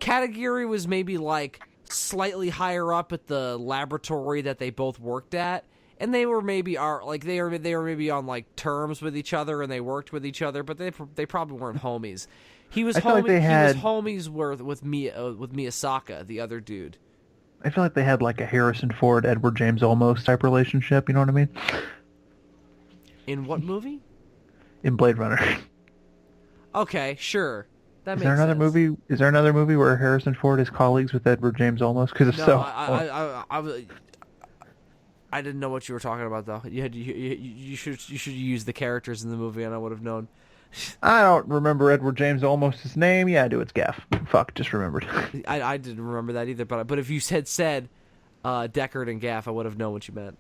Katagiri was maybe like slightly higher up at the laboratory that they both worked at. And they were maybe they were maybe on like terms with each other, and they worked with each other, but they probably weren't homies. He was homies with Miyasaka, the other dude. I feel like they had like a Harrison Ford, Edward James Olmos type relationship. You know what I mean? In what movie? In Blade Runner. Okay, sure. That makes sense. Is there another movie where Harrison Ford is colleagues with Edward James Olmos? Because if so, I didn't know what you were talking about, though. You should use the characters in the movie, and I would have known. I don't remember Edward James Olmos' name. Yeah, I do. It's Gaff. Fuck, just remembered. I didn't remember that either. But if you said Deckard and Gaff, I would have known what you meant.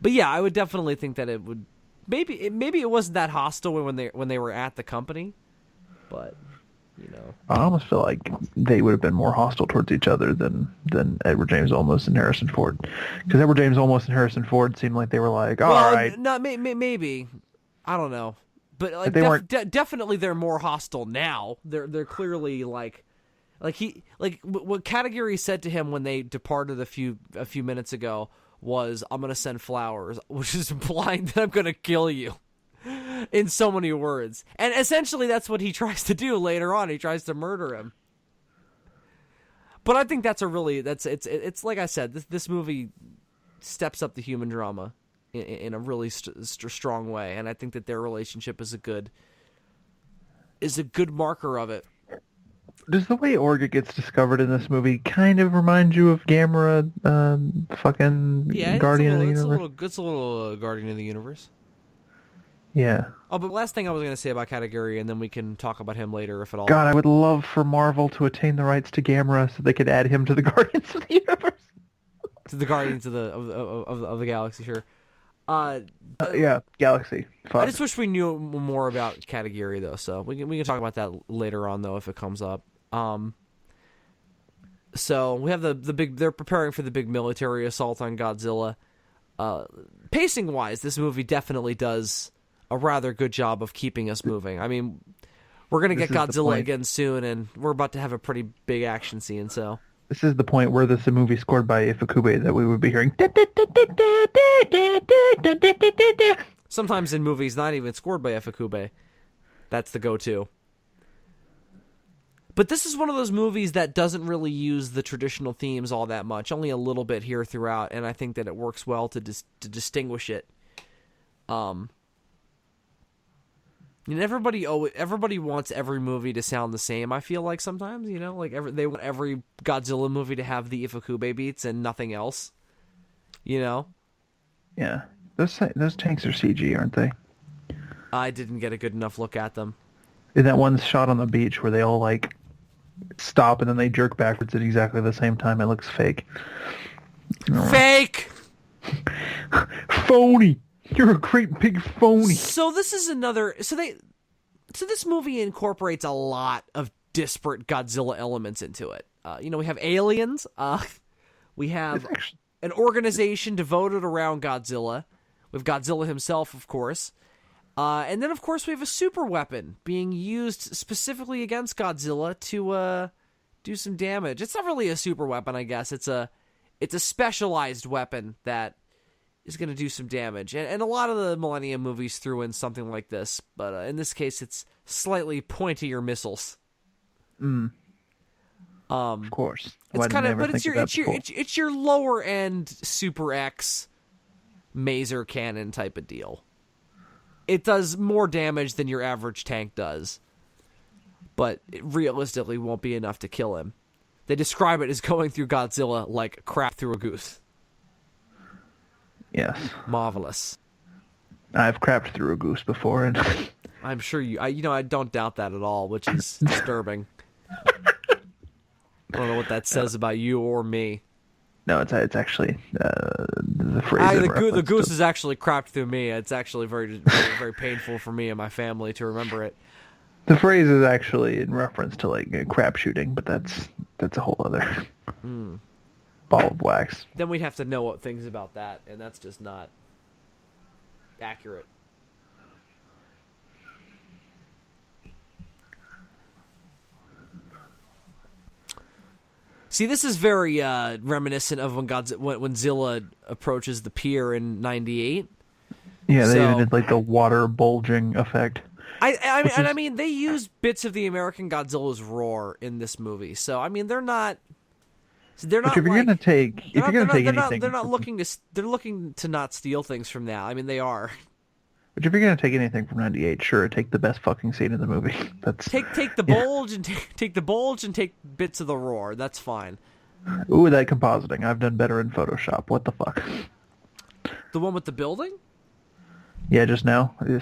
But yeah, I would definitely think that it would. Maybe it wasn't that hostile when they were at the company, but. You know. I almost feel like they would have been more hostile towards each other than Edward James Olmos and Harrison Ford, because Edward James Olmos and Harrison Ford seemed like they were like, all right. No, maybe, I don't know, but like definitely they're more hostile now. They're clearly like what Katagiri said to him when they departed a few minutes ago was, "I'm gonna send flowers," which is implying that I'm gonna kill you. In so many words. And essentially that's what he tries to do later on. He tries to murder him. But I think it's like I said, this movie steps up the human drama in a really strong way, and I think that their relationship is a good marker of it. Does the way Orga gets discovered in this movie kind of remind you of Gamera, Guardian of the Universe? It's a little Guardian of the Universe. Yeah. Oh, but last thing I was going to say about Katagiri, and then we can talk about him later if at all. God, I would love for Marvel to attain the rights to Gamera so they could add him to the Guardians of the Universe. To the Guardians of the Galaxy, sure. Yeah, Galaxy. Fuck. I just wish we knew more about Katagiri, though, so we can talk about that later on, though, if it comes up. So we have the big. They're preparing for the big military assault on Godzilla. Pacing wise, this movie definitely does a rather good job of keeping us moving. I mean, we're gonna get Godzilla again soon, and we're about to have a pretty big action scene. So this is the point where this is a movie scored by Ifukube that we would be hearing. Sometimes in movies, not even scored by Ifukube. That's the go-to. But this is one of those movies that doesn't really use the traditional themes all that much, only a little bit here throughout, and I think that it works well to distinguish it. And everybody wants every movie to sound the same. I feel like sometimes, you know, like they want every Godzilla movie to have the Ifukube beats and nothing else. You know? Yeah, those tanks are CG, aren't they? I didn't get a good enough look at them. In that one shot on the beach where they all like stop and then they jerk backwards at exactly the same time, it looks fake. Fake. phony. You're a great big phony. So this is another. So this movie incorporates a lot of disparate Godzilla elements into it. We have aliens. We have an organization devoted around Godzilla. We have Godzilla himself, of course. And then, of course, we have a super weapon being used specifically against Godzilla to do some damage. It's not really a super weapon, I guess. It's a specialized weapon that is going to do some damage. And a lot of the Millennium movies threw in something like this, but in this case, it's slightly pointier missiles. Of course. It's kind of, but it's your lower end Super X Maser cannon type of deal. It does more damage than your average tank does, but it realistically won't be enough to kill him. They describe it as going through Godzilla like crap through a goose. Yes. Marvelous. I've crapped through a goose before, and I'm sure I don't doubt that at all, which is disturbing. I don't know what that says about you or me. No, it's actually the phrase. The goose is actually crapped through me. It's actually very, very, very painful for me and my family to remember it. The phrase is actually in reference to like crap shooting, but that's a whole other ball of wax. Then we'd have to know what things about that, and that's just not accurate. See, this is very reminiscent of when Zilla approaches the pier in '98. Yeah, they even did like the water bulging effect. I mean, they use bits of the American Godzilla's roar in this movie, so I mean, they're not. They're not. But if you're gonna take anything, they're looking to not steal things from that. I mean, they are. But if you're gonna take anything from '98, sure, take the best fucking scene in the movie. That's take the bulge and take the bulge and take bits of the roar. That's fine. Ooh, that compositing. I've done better in Photoshop. What the fuck? The one with the building? Yeah, just now. I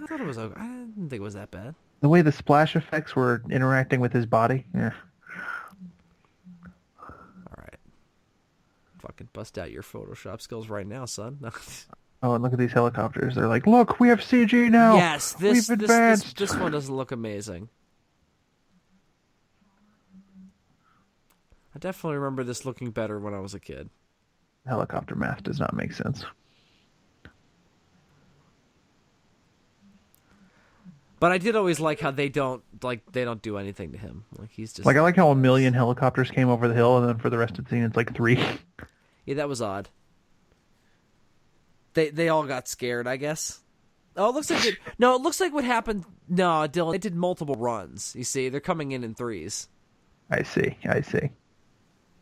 thought it was okay. I didn't think it was that bad. The way the splash effects were interacting with his body. Yeah. All right. Fucking bust out your Photoshop skills right now, son. Oh, and look at these helicopters. They're like, look, we have CG now. Yes, We've advanced. This one doesn't look amazing. I definitely remember this looking better when I was a kid. Helicopter math does not make sense. But I did always like how they don't do anything to him. Like he's just like I like how 1 million helicopters came over the hill, and then for the rest of the scene, it's like 3. Yeah, that was odd. They all got scared, I guess. Oh, it looks like it looks like what happened. No, Dylan, they did multiple runs. You see, they're coming in 3s. I see.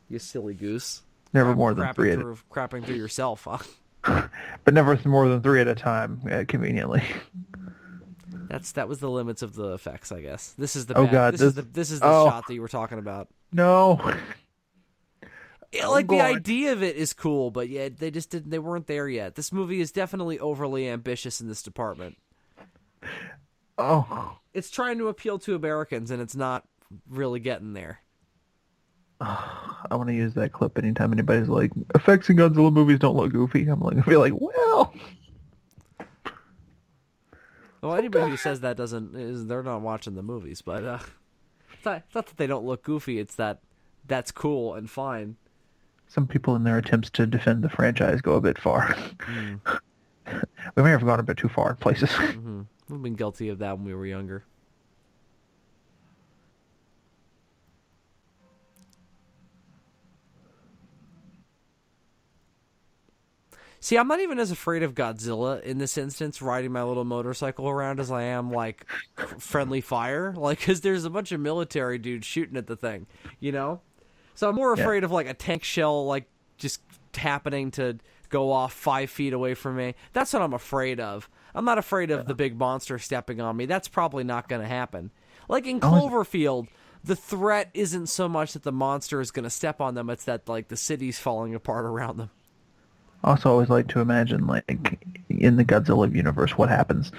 You silly goose. Never more than 3 crapping through yourself, huh? But never more than 3 at a time, conveniently. That was the limits of the effects, I guess. This is the this is the shot that you were talking about. No. The idea of it is cool, but yeah, they weren't there yet. This movie is definitely overly ambitious in this department. Oh. It's trying to appeal to Americans, and it's not really getting there. I want to use that clip anytime anybody's like, effects in Godzilla movies don't look goofy. I'm like, I feel like, well. Well, anybody who says that they're not watching the movies, but it's not that they don't look goofy, it's that's cool and fine. Some people in their attempts to defend the franchise go a bit far. We may have gone a bit too far in places. Mm-hmm. We've been guilty of that when we were younger. See, I'm not even as afraid of Godzilla in this instance, riding my little motorcycle around, as I am, like, friendly fire. Like, because there's a bunch of military dudes shooting at the thing, you know? So I'm more afraid of, like, a tank shell, like, just happening to go off 5 feet away from me. That's what I'm afraid of. I'm not afraid of the big monster stepping on me. That's probably not going to happen. Like, in Cloverfield, the threat isn't so much that the monster is going to step on them, it's that, like, the city's falling apart around them. Also, I always like to imagine, like, in the Godzilla universe, what happens,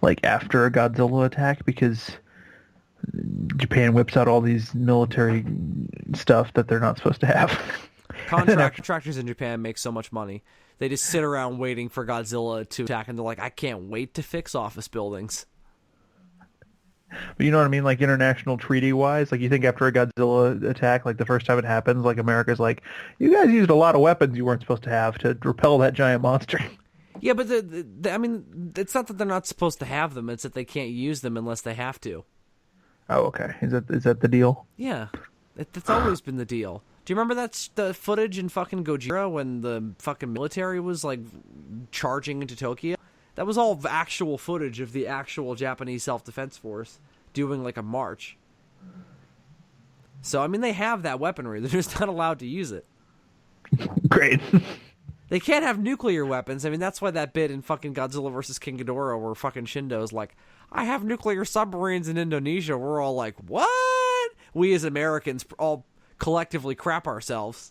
like, after a Godzilla attack, because Japan whips out all these military stuff that they're not supposed to have. Contractors in Japan make so much money. They just sit around waiting for Godzilla to attack, and they're like, I can't wait to fix office buildings. But you know what I mean? Like international treaty-wise, like you think after a Godzilla attack, like the first time it happens, like America's like, you guys used a lot of weapons you weren't supposed to have to repel that giant monster. Yeah, but I mean, it's not that they're not supposed to have them; it's that they can't use them unless they have to. Oh, okay. Is that the deal? Yeah, that's always been the deal. Do you remember the footage in fucking Gojira when the fucking military was like charging into Tokyo? That was all actual footage of the actual Japanese self-defense force doing like a march. So I mean, they have that weaponry; they're just not allowed to use it. Great. They can't have nuclear weapons. I mean, that's why that bit in fucking Godzilla vs. King Ghidorah where fucking Shindo's like, I have nuclear submarines in Indonesia. We're all like, what? We as Americans all collectively crap ourselves.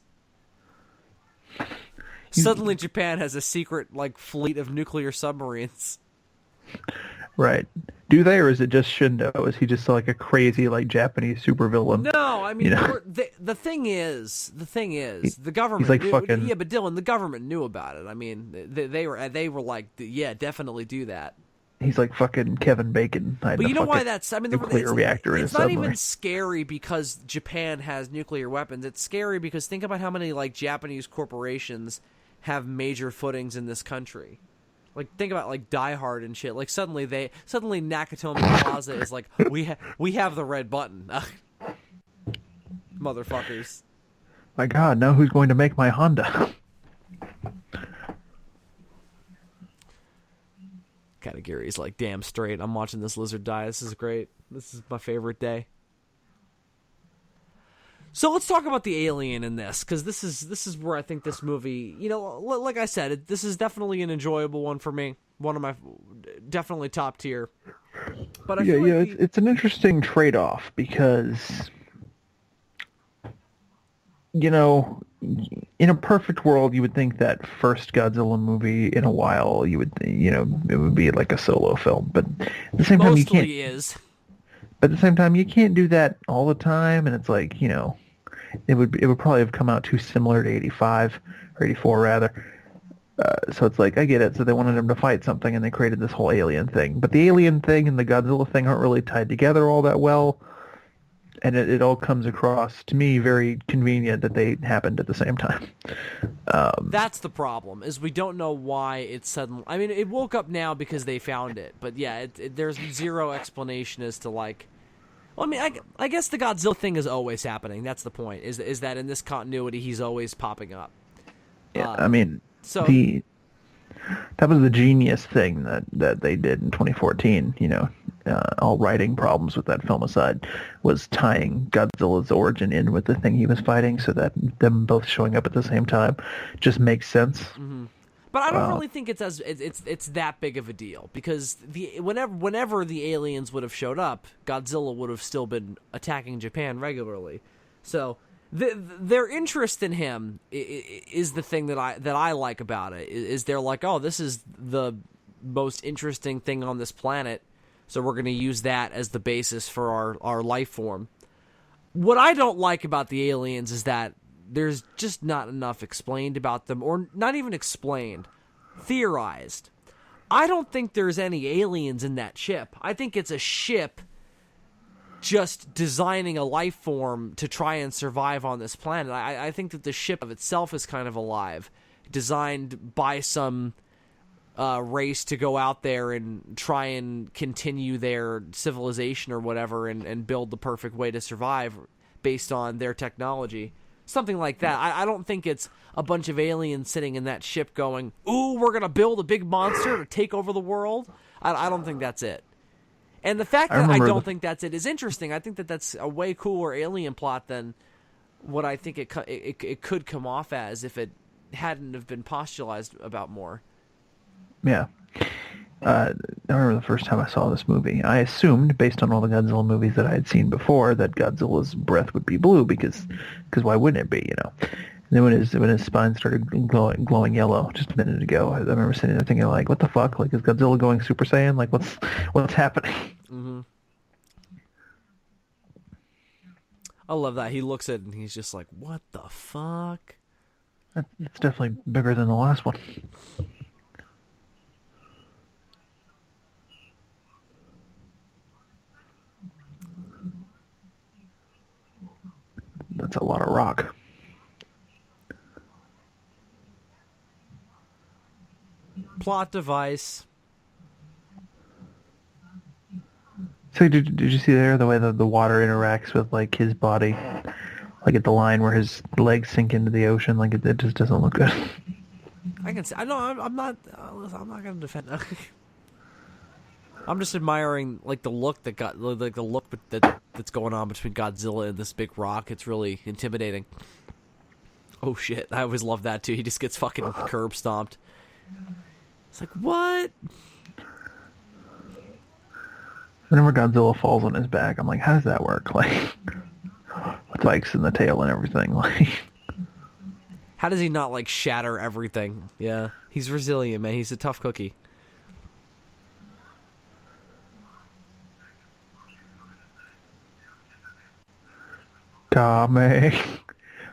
Suddenly Japan has a secret, like, fleet of nuclear submarines. Right. Do they, or is it just Shindo? Is he just like a crazy, like, Japanese supervillain? No, I mean, you know? the thing is, the government. He's like fucking... Yeah, but Dylan, the government knew about it. I mean, they were like, yeah, definitely do that. He's like fucking Kevin Bacon. But you know why that's? I mean, nuclear reactor in it's his not submarine. even scary because Japan has nuclear weapons. It's scary because think about how many like Japanese corporations have major footings in this country. Like think about like Die Hard and shit. Like suddenly Nakatomi Plaza is like we have the red button, motherfuckers. My God, now who's going to make my Honda? Katagary's like, damn straight. I'm watching this lizard die. This is great. This is my favorite day. So let's talk about the alien in this, because this is where I think this movie, you know, like I said, this is definitely an enjoyable one for me. One of my, definitely top tier. But I feel like it's an interesting trade-off because, you know, in a perfect world, you would think that first Godzilla movie in a while, it would be like a solo film. But at the same time, you can't. Mostly is. But at the same time, you can't do that all the time, and it's like, you know, it would probably have come out too similar to 85 or 84 rather. So it's like, I get it. So they wanted him to fight something, and they created this whole alien thing. But the alien thing and the Godzilla thing aren't really tied together all that well. And it all comes across, to me, very convenient that they happened at the same time. That's the problem, is we don't know why it suddenly... I mean, it woke up now because they found it. But yeah, there's zero explanation as to, like... Well, I mean, I guess the Godzilla thing is always happening. That's the point, is that in this continuity, he's always popping up. Yeah, I mean, so that was the genius thing that they did in 2014, you know. All writing problems with that film aside, was tying Godzilla's origin in with the thing he was fighting, so that them both showing up at the same time just makes sense. Mm-hmm. But I don't really think it's that big of a deal, because whenever the aliens would have showed up, Godzilla would have still been attacking Japan regularly. So their interest in him is the thing that I like about it. Is they're like, oh, this is the most interesting thing on this planet. So we're going to use that as the basis for our life form. What I don't like about the aliens is that there's just not enough explained about them, or not even explained, theorized. I don't think there's any aliens in that ship. I think it's a ship just designing a life form to try and survive on this planet. I think that the ship of itself is kind of alive, designed by some... race to go out there and try and continue their civilization or whatever, and build the perfect way to survive based on their technology. Something like that. I don't think it's a bunch of aliens sitting in that ship going, ooh, we're going to build a big monster to take over the world. I don't think that's it. And the fact that I don't think that's it is interesting. I think that that's a way cooler alien plot than what I think it could come off as if it hadn't have been postulated about more. Yeah. I remember the first time I saw this movie, I assumed, based on all the Godzilla movies that I had seen before, that Godzilla's breath would be blue, because why wouldn't it be, you know? And then when his spine started glowing yellow just a minute ago, I remember sitting there thinking, like, what the fuck? Like, is Godzilla going Super Saiyan? Like, what's happening? Mm-hmm. I love that. He looks at it and he's just like, what the fuck? It's definitely bigger than the last one. That's a lot of rock. Plot device. So did you see there the way the water interacts with like his body, like at the line where his legs sink into the ocean? Like it just doesn't look good. I can see. I know. I'm not. I'm not gonna defend. I'm just admiring like the look that's going on between Godzilla and this big rock. It's really intimidating. Oh shit! I always love that too. He just gets fucking curb stomped. It's like what? Whenever Godzilla falls on his back, I'm like, how does that work? Like, spikes in the tail and everything. Like, how does he not like shatter everything? Yeah, he's resilient, man. He's a tough cookie. Kame.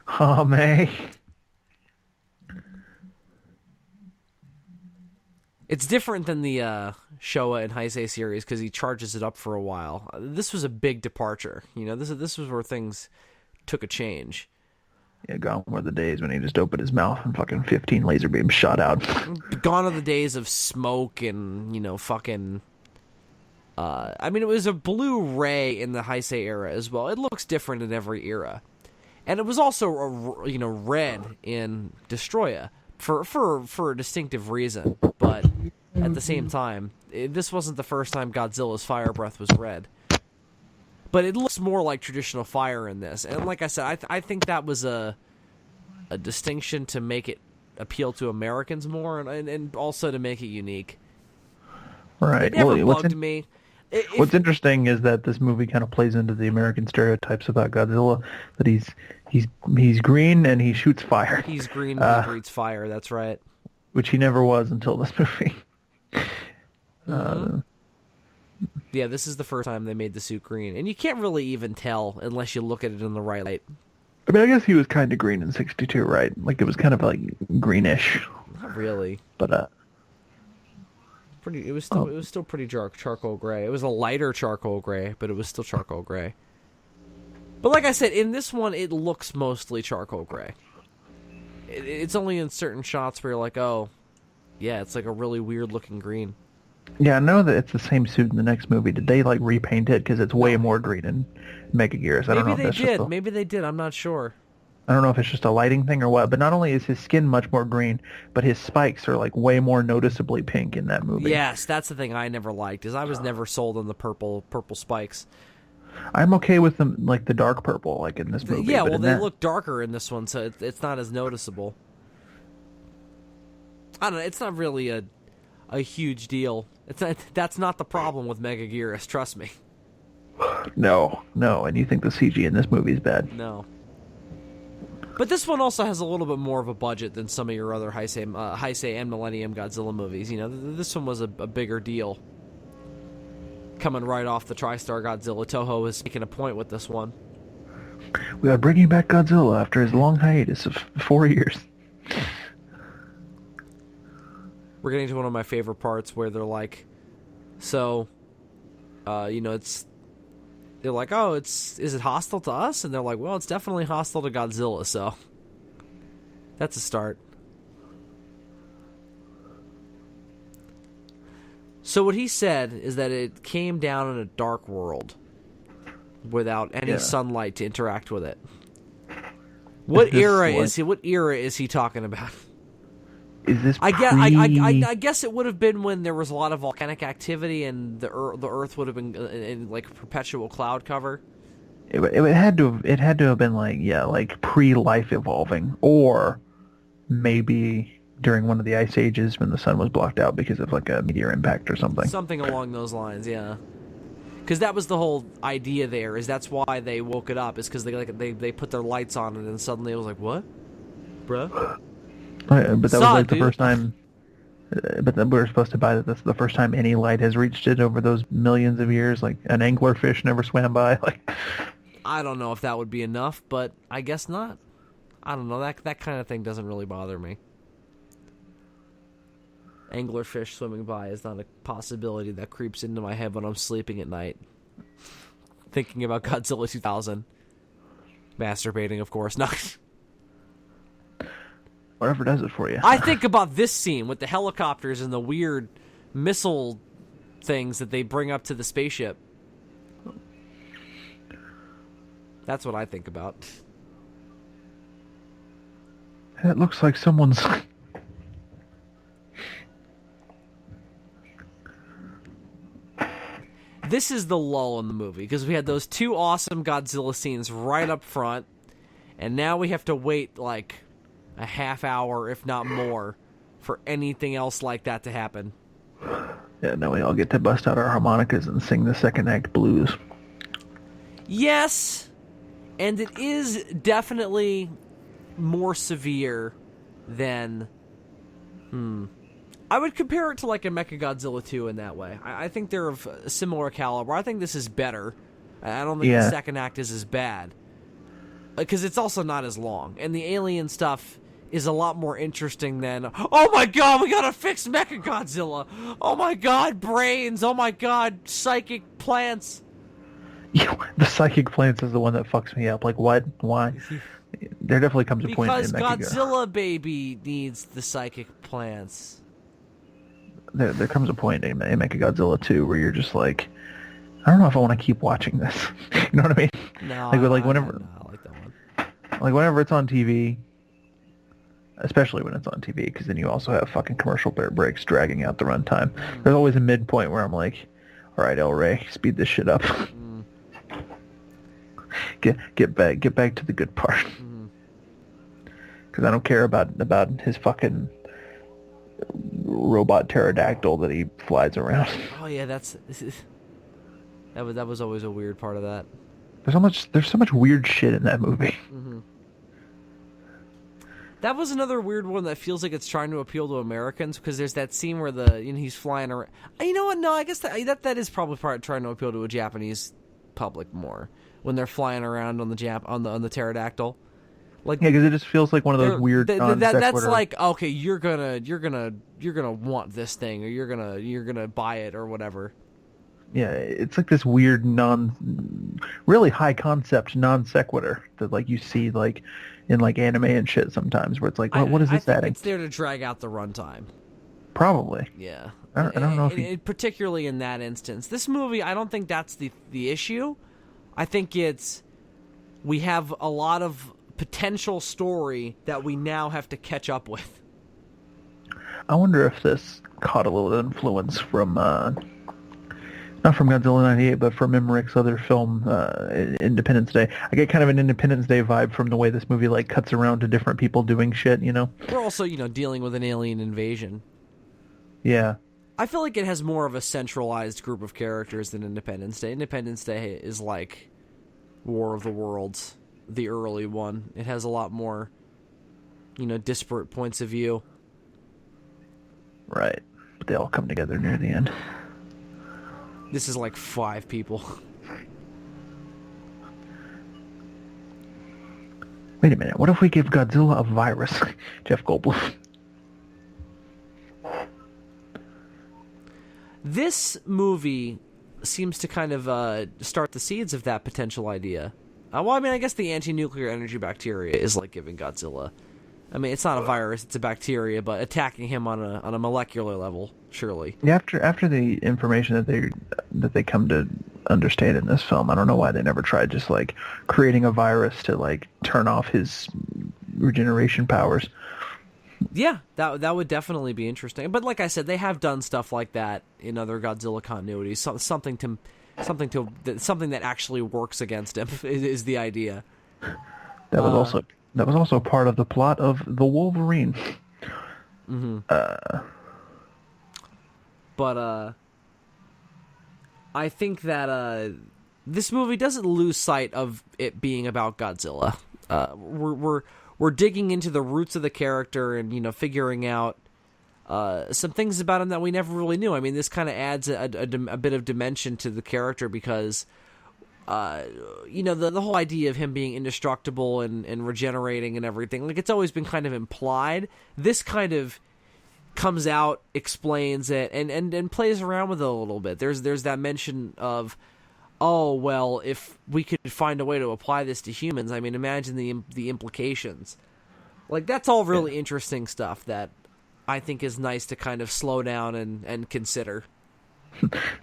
Kame. It's different than the Showa and Heisei series because he charges it up for a while. This was a big departure. You know, this was where things took a change. Yeah, gone were the days when he just opened his mouth and fucking 15 laser beams shot out. Gone are the days of smoke and, you know, fucking... I mean, it was a blue ray in the Heisei era as well. It looks different in every era. And it was also, red in Destroya for a distinctive reason. But at the same time, this wasn't the first time Godzilla's fire breath was red. But it looks more like traditional fire in this. And like I said, I think that was a distinction to make it appeal to Americans more and also to make it unique. Right. It never bugged me. What's interesting is that this movie kind of plays into the American stereotypes about Godzilla, that he's green and he shoots fire. He's green and he breathes fire, that's right. Which he never was until this movie. Yeah, this is the first time they made the suit green. And you can't really even tell unless you look at it in the right light. I mean, I guess he was kind of green in 62, right? Like, it was kind of like greenish. Not really. But, it was still pretty dark charcoal gray. It was a lighter charcoal gray, but it was still charcoal gray. But like I said, in this one, it looks mostly charcoal gray. It's only in certain shots where you're like, oh, yeah, it's like a really weird looking green. Yeah, I know that it's the same suit in the next movie. Did they like repaint it? Because it's way more green in Megagearus. I don't know if that's just Maybe they did. I'm not sure. I don't know if it's just a lighting thing or what, but not only is his skin much more green, but his spikes are like way more noticeably pink in that movie. Yes, that's the thing I never liked, is I was never sold on the purple spikes. I'm okay with them like the dark purple, like in this movie. Yeah, well, they look darker in this one, so it's not as noticeable. I don't know. It's not really a huge deal. That's not the problem with Megagearus. Trust me. No, and you think the CG in this movie is bad? No. But this one also has a little bit more of a budget than some of your other Heisei and Millennium Godzilla movies. You know, this one was a bigger deal. Coming right off the TriStar Godzilla, Toho is making a point with this one. We are bringing back Godzilla after his long hiatus of 4 years. We're getting to one of my favorite parts where they're like, so, they're like, oh, is it hostile to us? And they're like, well, it's definitely hostile to Godzilla, so that's a start. So what he said is that it came down in a dark world without any sunlight to interact with it. What era is he talking about? Is this I guess it would have been when there was a lot of volcanic activity and the Earth would have been in like perpetual cloud cover. It had to have been like pre-life evolving, or maybe during one of the ice ages when the sun was blocked out because of like a meteor impact or something. Something along those lines, yeah. Because that was the whole idea there. Is that's why they woke it up. Is because they put their lights on and then suddenly it was like, what, bruh? But that was like the first time. But then we were supposed to buy that that's the first time any light has reached it over those millions of years. Like an anglerfish never swam by. Like, I don't know if that would be enough, but I guess not. I don't know, that kind of thing doesn't really bother me. Anglerfish swimming by is not a possibility that creeps into my head when I'm sleeping at night. Thinking about Godzilla 2000. Masturbating, of course. No. Whatever does it for you. I think about this scene with the helicopters and the weird missile things that they bring up to the spaceship. That's what I think about. It looks like someone's... This is the lull in the movie, because we had those two awesome Godzilla scenes right up front, and now we have to wait like a half hour, if not more, for anything else like that to happen. Yeah, now we all get to bust out our harmonicas and sing the second act blues. Yes, and it is definitely more severe than... I would compare it to like a Mechagodzilla 2 in that way. I think they're of a similar caliber. I think this is better. I don't think the second act is as bad. Because it's also not as long. And the alien stuff is a lot more interesting than, oh my god, we gotta fix Mechagodzilla! Oh my god, brains! Oh my god, psychic plants! The psychic plants is the one that fucks me up. Like, what? Why? There definitely comes a point in Godzilla baby needs the psychic plants. There comes a point in Mechagodzilla 2 where you're just like, I don't know if I want to keep watching this. You know what I mean? No, whenever, I like that one. Like whenever it's on TV, especially when it's on TV, because then you also have fucking commercial breaks dragging out the runtime. There's always a midpoint where I'm like, all right, El Rey, speed this shit up. Get back to the good part. Because I don't care about his fucking robot pterodactyl that he flies around. Oh yeah, that was always a weird part of that. There's so much weird shit in that movie. That was another weird one that feels like it's trying to appeal to Americans, because there's that scene where he's flying around. You know what? No, I guess that is probably trying to appeal to a Japanese public more, when they're flying around on the pterodactyl. Like, yeah, because it just feels like one of those weird that's like, okay, you're gonna want this thing, or you're gonna buy it or whatever. Yeah, it's like this weird really high concept non sequitur that like you see like in like anime and shit sometimes, where it's like, what is this adding? It's there to drag out the runtime. Probably. Yeah. I don't know if particularly in that instance. This movie, I don't think that's the issue. I think we have a lot of potential story that we now have to catch up with. I wonder if this caught a little influence from, not from Godzilla 98, but from Emmerich's other film, Independence Day. I get kind of an Independence Day vibe from the way this movie like cuts around to different people doing shit, you know? We're also, dealing with an alien invasion. Yeah. I feel like it has more of a centralized group of characters than Independence Day. Independence Day is like War of the Worlds, the early one. It has a lot more, disparate points of view. Right. But they all come together near the end. This is like 5 people. Wait a minute. What if we give Godzilla a virus? Jeff Goldblum. This movie seems to kind of start the seeds of that potential idea. Well, I mean, I guess the anti-nuclear energy bacteria is like giving Godzilla. I mean, it's not a virus; it's a bacteria, but attacking him on a molecular level, surely. Yeah, after the information that they come to understand in this film, I don't know why they never tried just like creating a virus to like turn off his regeneration powers. Yeah, that would definitely be interesting. But like I said, they have done stuff like that in other Godzilla continuities. Something that actually works against him is the idea. That was also part of the plot of The Wolverine. Mm-hmm. But I think that this movie doesn't lose sight of it being about Godzilla. We're digging into the roots of the character and figuring out some things about him that we never really knew. I mean, this kind of adds a bit of dimension to the character, because the whole idea of him being indestructible and regenerating and everything, like, it's always been kind of implied. This kind of comes out, explains it, and plays around with it a little bit. There's that mention of, oh, well, if we could find a way to apply this to humans, I mean, imagine the implications. Like, that's all really interesting stuff that I think is nice to kind of slow down and consider.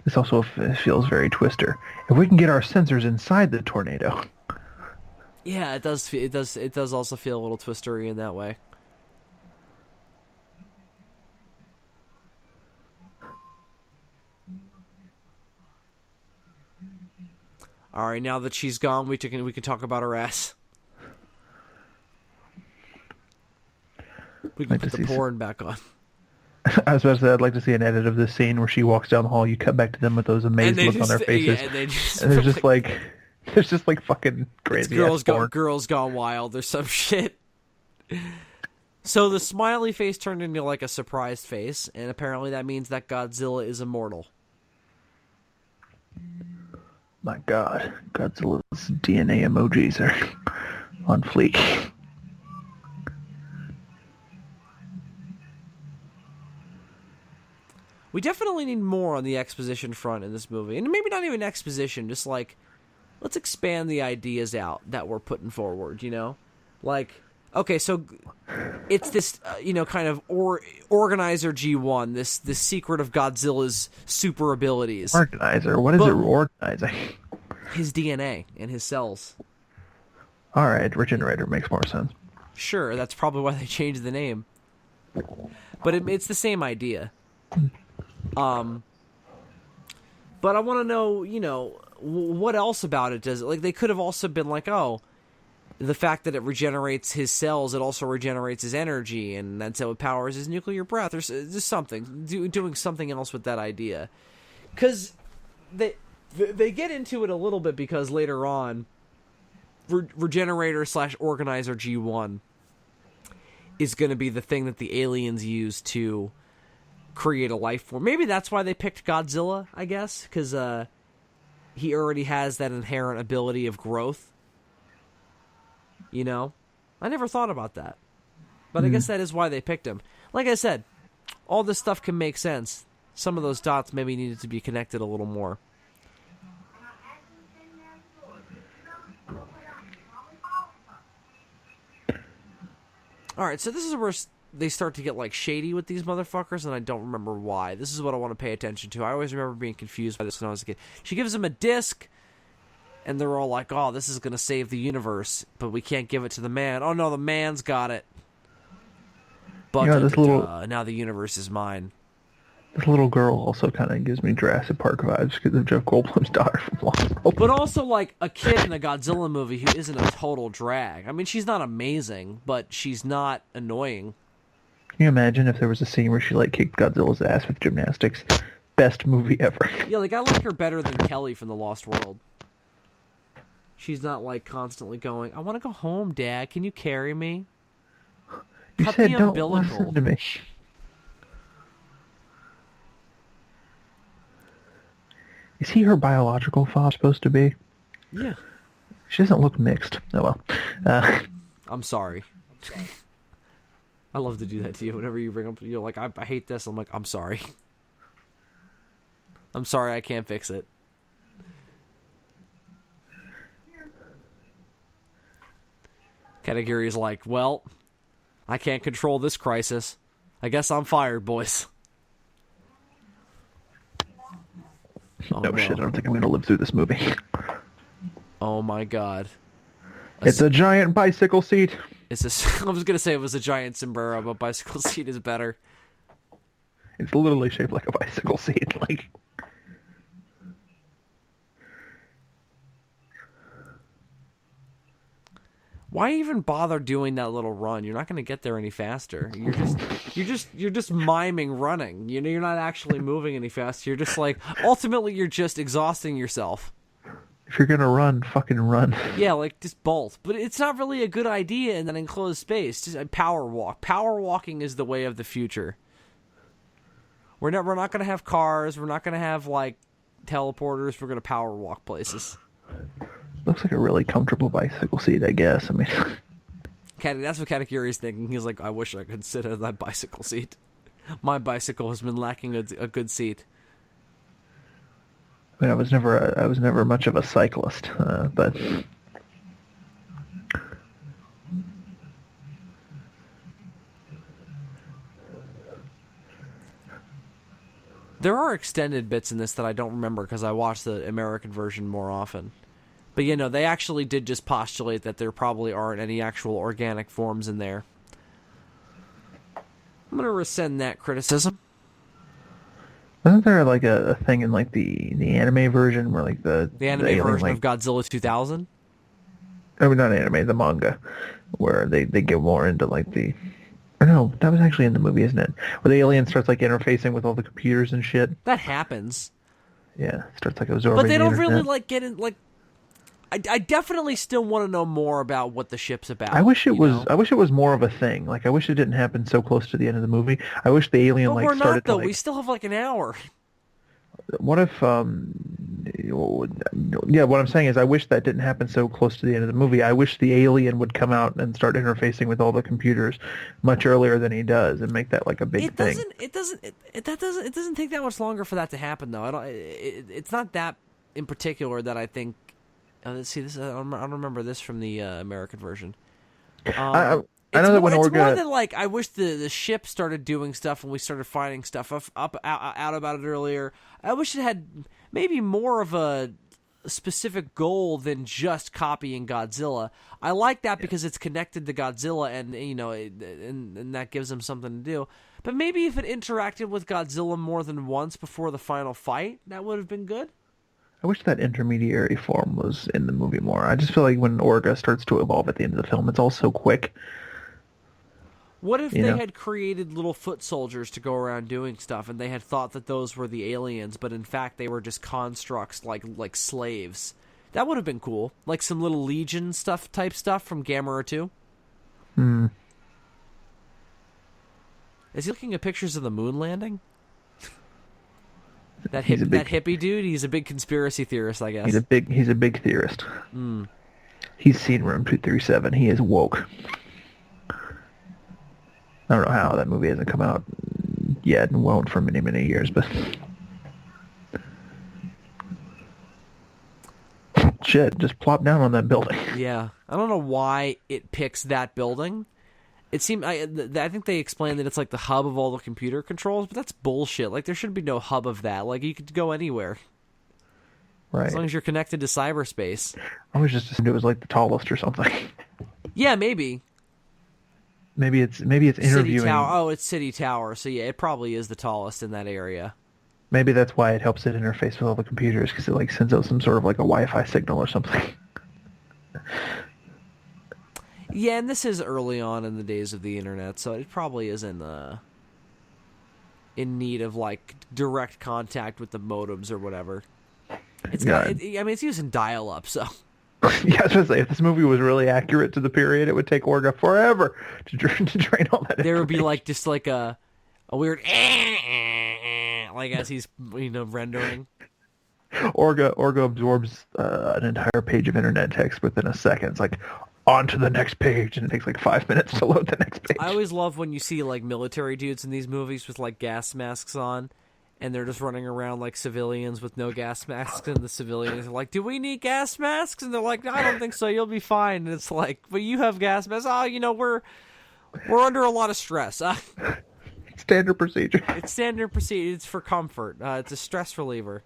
This also feels very Twister. If we can get our sensors inside the tornado. Yeah, it does. It does also feel a little twistery in that way. All right, now that she's gone, we can talk about her ass. We can put the porn back on. I was about to say, I'd like to see an edit of this scene where she walks down the hall. You cut back to them with those amazed looks on their faces, yeah, and they're just like, there's just like fucking crazy. Girls gone wild. There's some shit. So the smiley face turned into like a surprised face, and apparently that means that Godzilla is immortal. My God, Godzilla's DNA emojis are on fleek. We definitely need more on the exposition front in this movie. And maybe not even exposition, just like, let's expand the ideas out that we're putting forward, you know? Like, okay, so it's this, kind of Organizer G1, this secret of Godzilla's super abilities. Organizer? What is it organizing? His DNA and his cells. All right, Regenerator makes more sense. Sure, that's probably why they changed the name. But it's the same idea. But I want to know, what else about it does it? Like, they could have also been like, oh, the fact that it regenerates his cells, it also regenerates his energy, and that's how it powers his nuclear breath. There's just something, doing something else with that idea. Because they get into it a little bit, because later on, Regenerator / Organizer G1 is going to be the thing that the aliens use to create a life form. Maybe that's why they picked Godzilla, I guess, because he already has that inherent ability of growth. You know? I never thought about that. But I guess that is why they picked him. Like I said, all this stuff can make sense. Some of those dots maybe needed to be connected a little more. Alright, so this is where they start to get, like, shady with these motherfuckers, and I don't remember why. This is what I want to pay attention to. I always remember being confused by this when I was a kid. She gives him a disc, and they're all like, oh, this is going to save the universe, but we can't give it to the man. Oh, no, the man's got it. But now the universe is mine. This little girl also kind of gives me Jurassic Park vibes because of Jeff Goldblum's daughter from Lost World. But also, like, a kid in a Godzilla movie who isn't a total drag. I mean, she's not amazing, but she's not annoying. Can you imagine if there was a scene where she, like, kicked Godzilla's ass with gymnastics? Best movie ever. Yeah, like, I like her better than Kelly from The Lost World. She's not, like, constantly going, I want to go home, Dad. Can you carry me? You Cut said the don't umbilical. listen to me. Is he her biological father supposed to be? Yeah. She doesn't look mixed. Oh, well. I'm sorry. I love to do that to you. Whenever you bring up, you're like, I hate this. I'm like, I'm sorry. I'm sorry, I can't fix it. Katagiri's like, well, I can't control this crisis. I guess I'm fired, boys. Oh, no shit, I don't think I'm going to live through this movie. Oh my God. It's a giant bicycle seat. I was going to say it was a giant sombrero, but bicycle seat is better. It's literally shaped like a bicycle seat. Like, why even bother doing that little run? You're not going to get there any faster. You're just miming running. You know, you're not actually moving any faster. You're just like, ultimately, you're just exhausting yourself. If you're gonna run, fucking run. Yeah, like, just bolt. But it's not really a good idea in that enclosed space. Just power walk. Power walking is the way of the future. We're not going to have cars. We're not going to have, like, teleporters. We're going to power walk places. Looks like a really comfortable bicycle seat, I guess. I mean, That's what Katakuri's thinking. He's like, I wish I could sit in that bicycle seat. My bicycle has been lacking a good seat. I mean, I was never much of a cyclist, but there are extended bits in this that I don't remember because I watched the American version more often. But, they actually did just postulate that there probably aren't any actual organic forms in there. I'm going to rescind that criticism. wasn't there like a thing in like the anime version where like the anime alien, version like, of Godzilla 2000? I mean, not anime, the manga, where they get more into like the... Or no, that was actually in the movie, isn't it? Where the alien starts like interfacing with all the computers and shit. That happens. Yeah, starts like absorbing. But they don't internet. really like get in like. I definitely still want to know more about what the ship's about. I wish it was. know? I wish it was more of a thing. Like I wish it didn't happen so close to the end of the movie. I wish the alien But like we're started not though. to, like, We still have like an hour. What if yeah, what I'm saying is I wish that didn't happen so close to the end of the movie. I wish the alien would come out and start interfacing with all the computers much earlier than he does and make that like a big thing. It doesn't take that much longer for that to happen though. It's not that in particular that I think. Let's see this. I don't remember this from the American version. I know that when it's Orga... more than like I wish the ship started doing stuff and we started finding stuff out about it earlier. I wish it had maybe more of a specific goal than just copying Godzilla. I like that because it's connected to Godzilla and and that gives them something to do. But maybe if it interacted with Godzilla more than once before the final fight, that would have been good. I wish that intermediary form was in the movie more. I just feel like when Orga starts to evolve at the end of the film, it's all so quick. What if they had created little foot soldiers to go around doing stuff, and they had thought that those were the aliens, but in fact they were just constructs like slaves? That would have been cool. Like some little Legion type stuff from Gamera 2. Is he looking at pictures of the moon landing? That hippie dude, he's a big conspiracy theorist, I guess. He's a big theorist. He's seen Room 237. He is woke. I don't know how that movie hasn't come out yet and won't for many, many years, but shit, just plop down on that building. Yeah, I don't know why it picks that building. It seemed I think they explained that it's like the hub of all the computer controls, but that's bullshit. Like there should be no hub of that. Like you could go anywhere, right? As long as you're connected to cyberspace. I was just assumed it was like the tallest or something. Yeah, maybe. Maybe it's interviewing. City Tower. Oh, it's City Tower. So yeah, it probably is the tallest in that area. Maybe that's why it helps it interface with all the computers because it like sends out some sort of like a Wi-Fi signal or something. Yeah, and this is early on in the days of the internet, so it probably isn't in need of like direct contact with the modems or whatever. It's using dial-up, so. Yeah, I was going to say, if this movie was really accurate to the period, it would take Orga forever to drain all that. There would be like just like a weird like as he's rendering. Orga absorbs an entire page of internet text within a second. It's like on to the next page, and it takes like 5 minutes to load the next page. I always love when you see like military dudes in these movies with like gas masks on. And they're just running around like civilians with no gas masks, and the civilians are like, "Do we need gas masks?" And they're like, "I don't think so. You'll be fine." And it's like, "But you have gas masks." Oh, we're under a lot of stress. Standard procedure. It's standard procedure. It's for comfort. It's a stress reliever.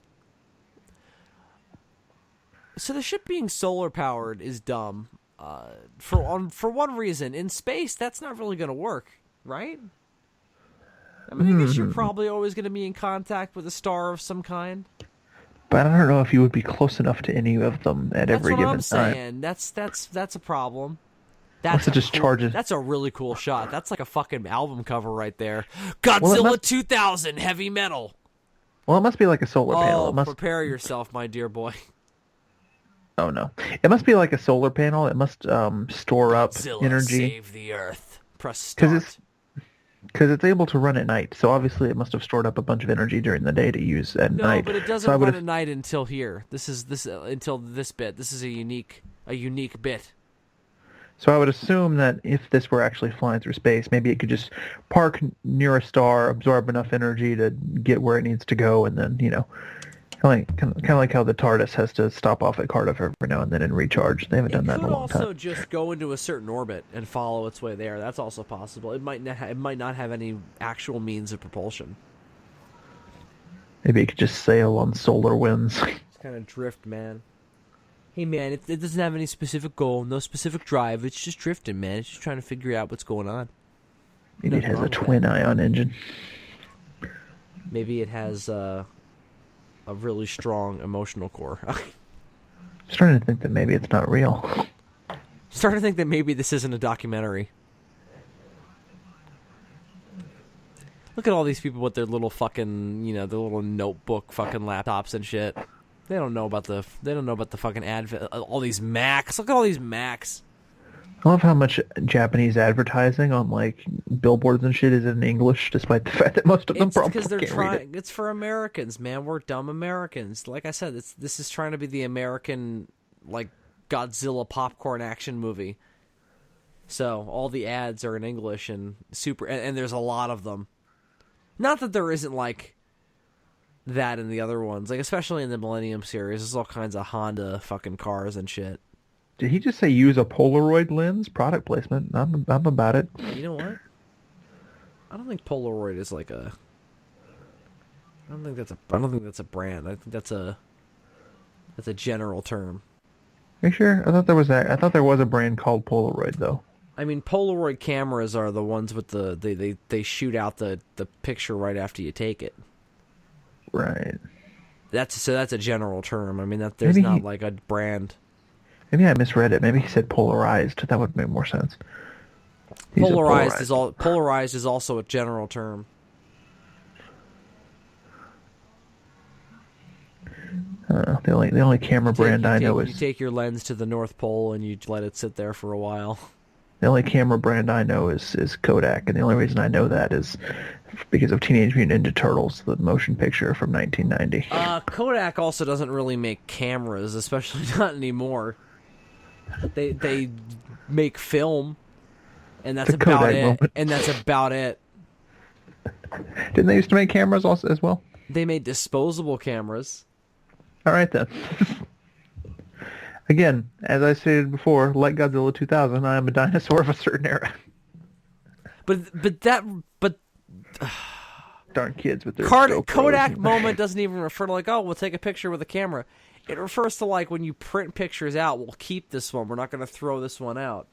So the ship being solar powered is dumb. For one reason, in space, that's not really going to work, right? I mean, I guess you're probably always going to be in contact with a star of some kind. But I don't know if you would be close enough to any of them at every given time. That's what I'm saying. That's a problem. That's That's a really cool shot. That's like a fucking album cover right there. Godzilla 2000 heavy metal. Well, it must be like a solar panel. Prepare yourself, my dear boy. Oh no, it must be like a solar panel. It must store up Godzilla energy. Save the Earth. Press start. Because it's able to run at night, so obviously it must have stored up a bunch of energy during the day to use at No, night. but it doesn't So I would run have, at night until here. This is until this bit. This is a unique bit. so I would assume that if this were actually flying through space, maybe it could just park near a star, absorb enough energy to get where it needs to go, and then kind of like how the TARDIS has to stop off at Cardiff every now and then and recharge. They haven't done that in a long It could also time. just go into a certain orbit and follow its way there. That's also possible. It might not have any actual means of propulsion. Maybe it could just sail on solar winds. Just kind of drift, man. Hey, man, it doesn't have any specific goal, no specific drive. It's just drifting, man. It's just trying to figure out what's going on. Maybe it has a twin ion engine. Maybe it has a really strong emotional core. I'm starting to think that maybe it's not real. Starting to think that maybe this isn't a documentary. Look at all these people with their little fucking, their little notebook fucking laptops and shit. They don't know about the fucking all these Macs. Look at all these Macs. I love how much Japanese advertising on like billboards and shit is in English, despite the fact that most of them probably because they're can't read it. It's for Americans, man. We're dumb Americans. Like I said, this is trying to be the American like Godzilla popcorn action movie. So all the ads are in English and and there's a lot of them. Not that there isn't like that in the other ones, like especially in the Millennium series. There's all kinds of Honda fucking cars and shit. Did he just say use a Polaroid lens? Product placement. I'm about it. You know what? I don't think Polaroid is like a. I don't think that's a brand. I think that's a general term. Are you sure? I thought there was a brand called Polaroid though. I mean, Polaroid cameras are the ones with they shoot out the picture right after you take it. Right. That's a general term. I mean there's not like a brand. Maybe I misread it. Maybe he said polarized. That would make more sense. Polarized is also a general term. The only camera brand I know is... You take your lens to the North Pole and you let it sit there for a while. The only camera brand I know is Kodak, and the only reason I know that is because of Teenage Mutant Ninja Turtles, the motion picture from 1990. Kodak also doesn't really make cameras, especially not anymore. They make film, and that's about it. Moment. And that's about it. Didn't they used to make cameras also as well? They made disposable cameras. All right then. Again, as I stated before, like Godzilla 2000, I am a dinosaur of a certain era. But darn kids with their Kodak moment doesn't even refer to like, oh, we'll take a picture with a camera. It refers to like when you print pictures out, we'll keep this one. We're not going to throw this one out.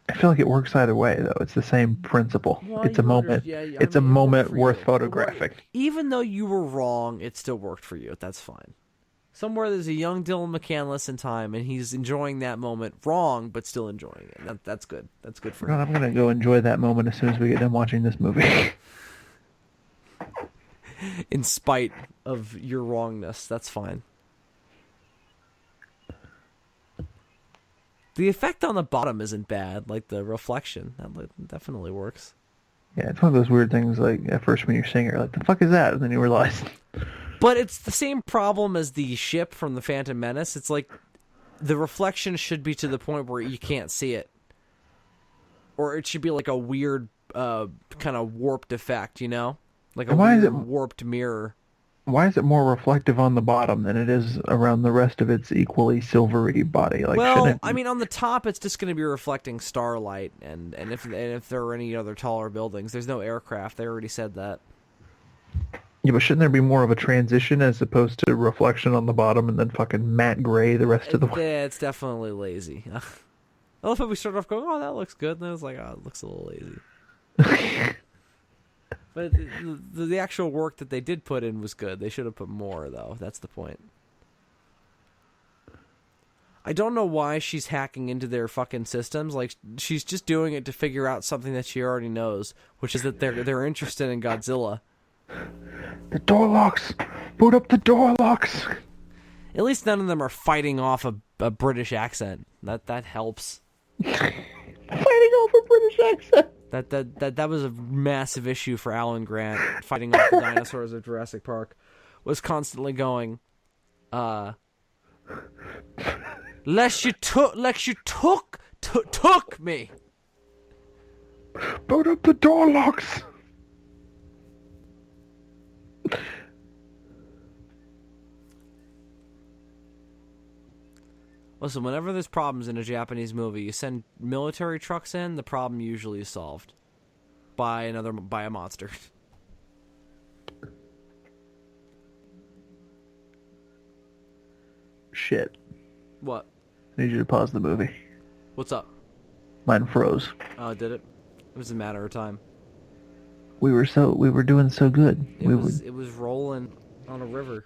I feel like it works either way, though. It's the same principle. Well, it's a moment. It's a moment worth photographing. Even though you were wrong, it still worked for you. That's fine. Somewhere there's a young Dylan McCandless in time, and he's enjoying that moment wrong, but still enjoying it. That's good. That's good for him. I'm going to go enjoy that moment as soon as we get done watching this movie. In spite of your wrongness, that's fine. The effect on the bottom isn't bad, like the reflection. That definitely works. Yeah, it's one of those weird things, like, at first when you're seeing it, you're like, the fuck is that? And then you realize... But it's the same problem as the ship from the Phantom Menace. It's like, the reflection should be to the point where you can't see it. Or it should be like a weird, kind of warped effect, you know? Like a warped mirror. Why is it more reflective on the bottom than it is around the rest of its equally silvery body? Like, I mean, on the top, it's just going to be reflecting starlight, and if there are any other taller buildings, there's no aircraft. They already said that. Yeah, but shouldn't there be more of a transition as opposed to reflection on the bottom and then fucking matte gray the rest of the way? Yeah, it's definitely lazy. I love how we start off going, oh, that looks good, and then it's like, oh, it looks a little lazy. But the actual work that they did put in was good. They should have put more, though. That's the point. I don't know why she's hacking into their fucking systems. Like, she's just doing it to figure out something that she already knows, which is that they're interested in Godzilla. The door locks! Boot up the door locks! At least none of them are fighting off a British accent. That helps. Fighting over British accent. That was a massive issue for Alan Grant, fighting off the dinosaurs of Jurassic Park. Was constantly going, lest you took me. Put up the door locks. Listen, whenever there's problems in a Japanese movie, you send military trucks in, the problem usually is solved by a monster. Shit. What? I need you to pause the movie. What's up? Mine froze. Oh, did it? It was a matter of time. We were doing so good. It was rolling on a river.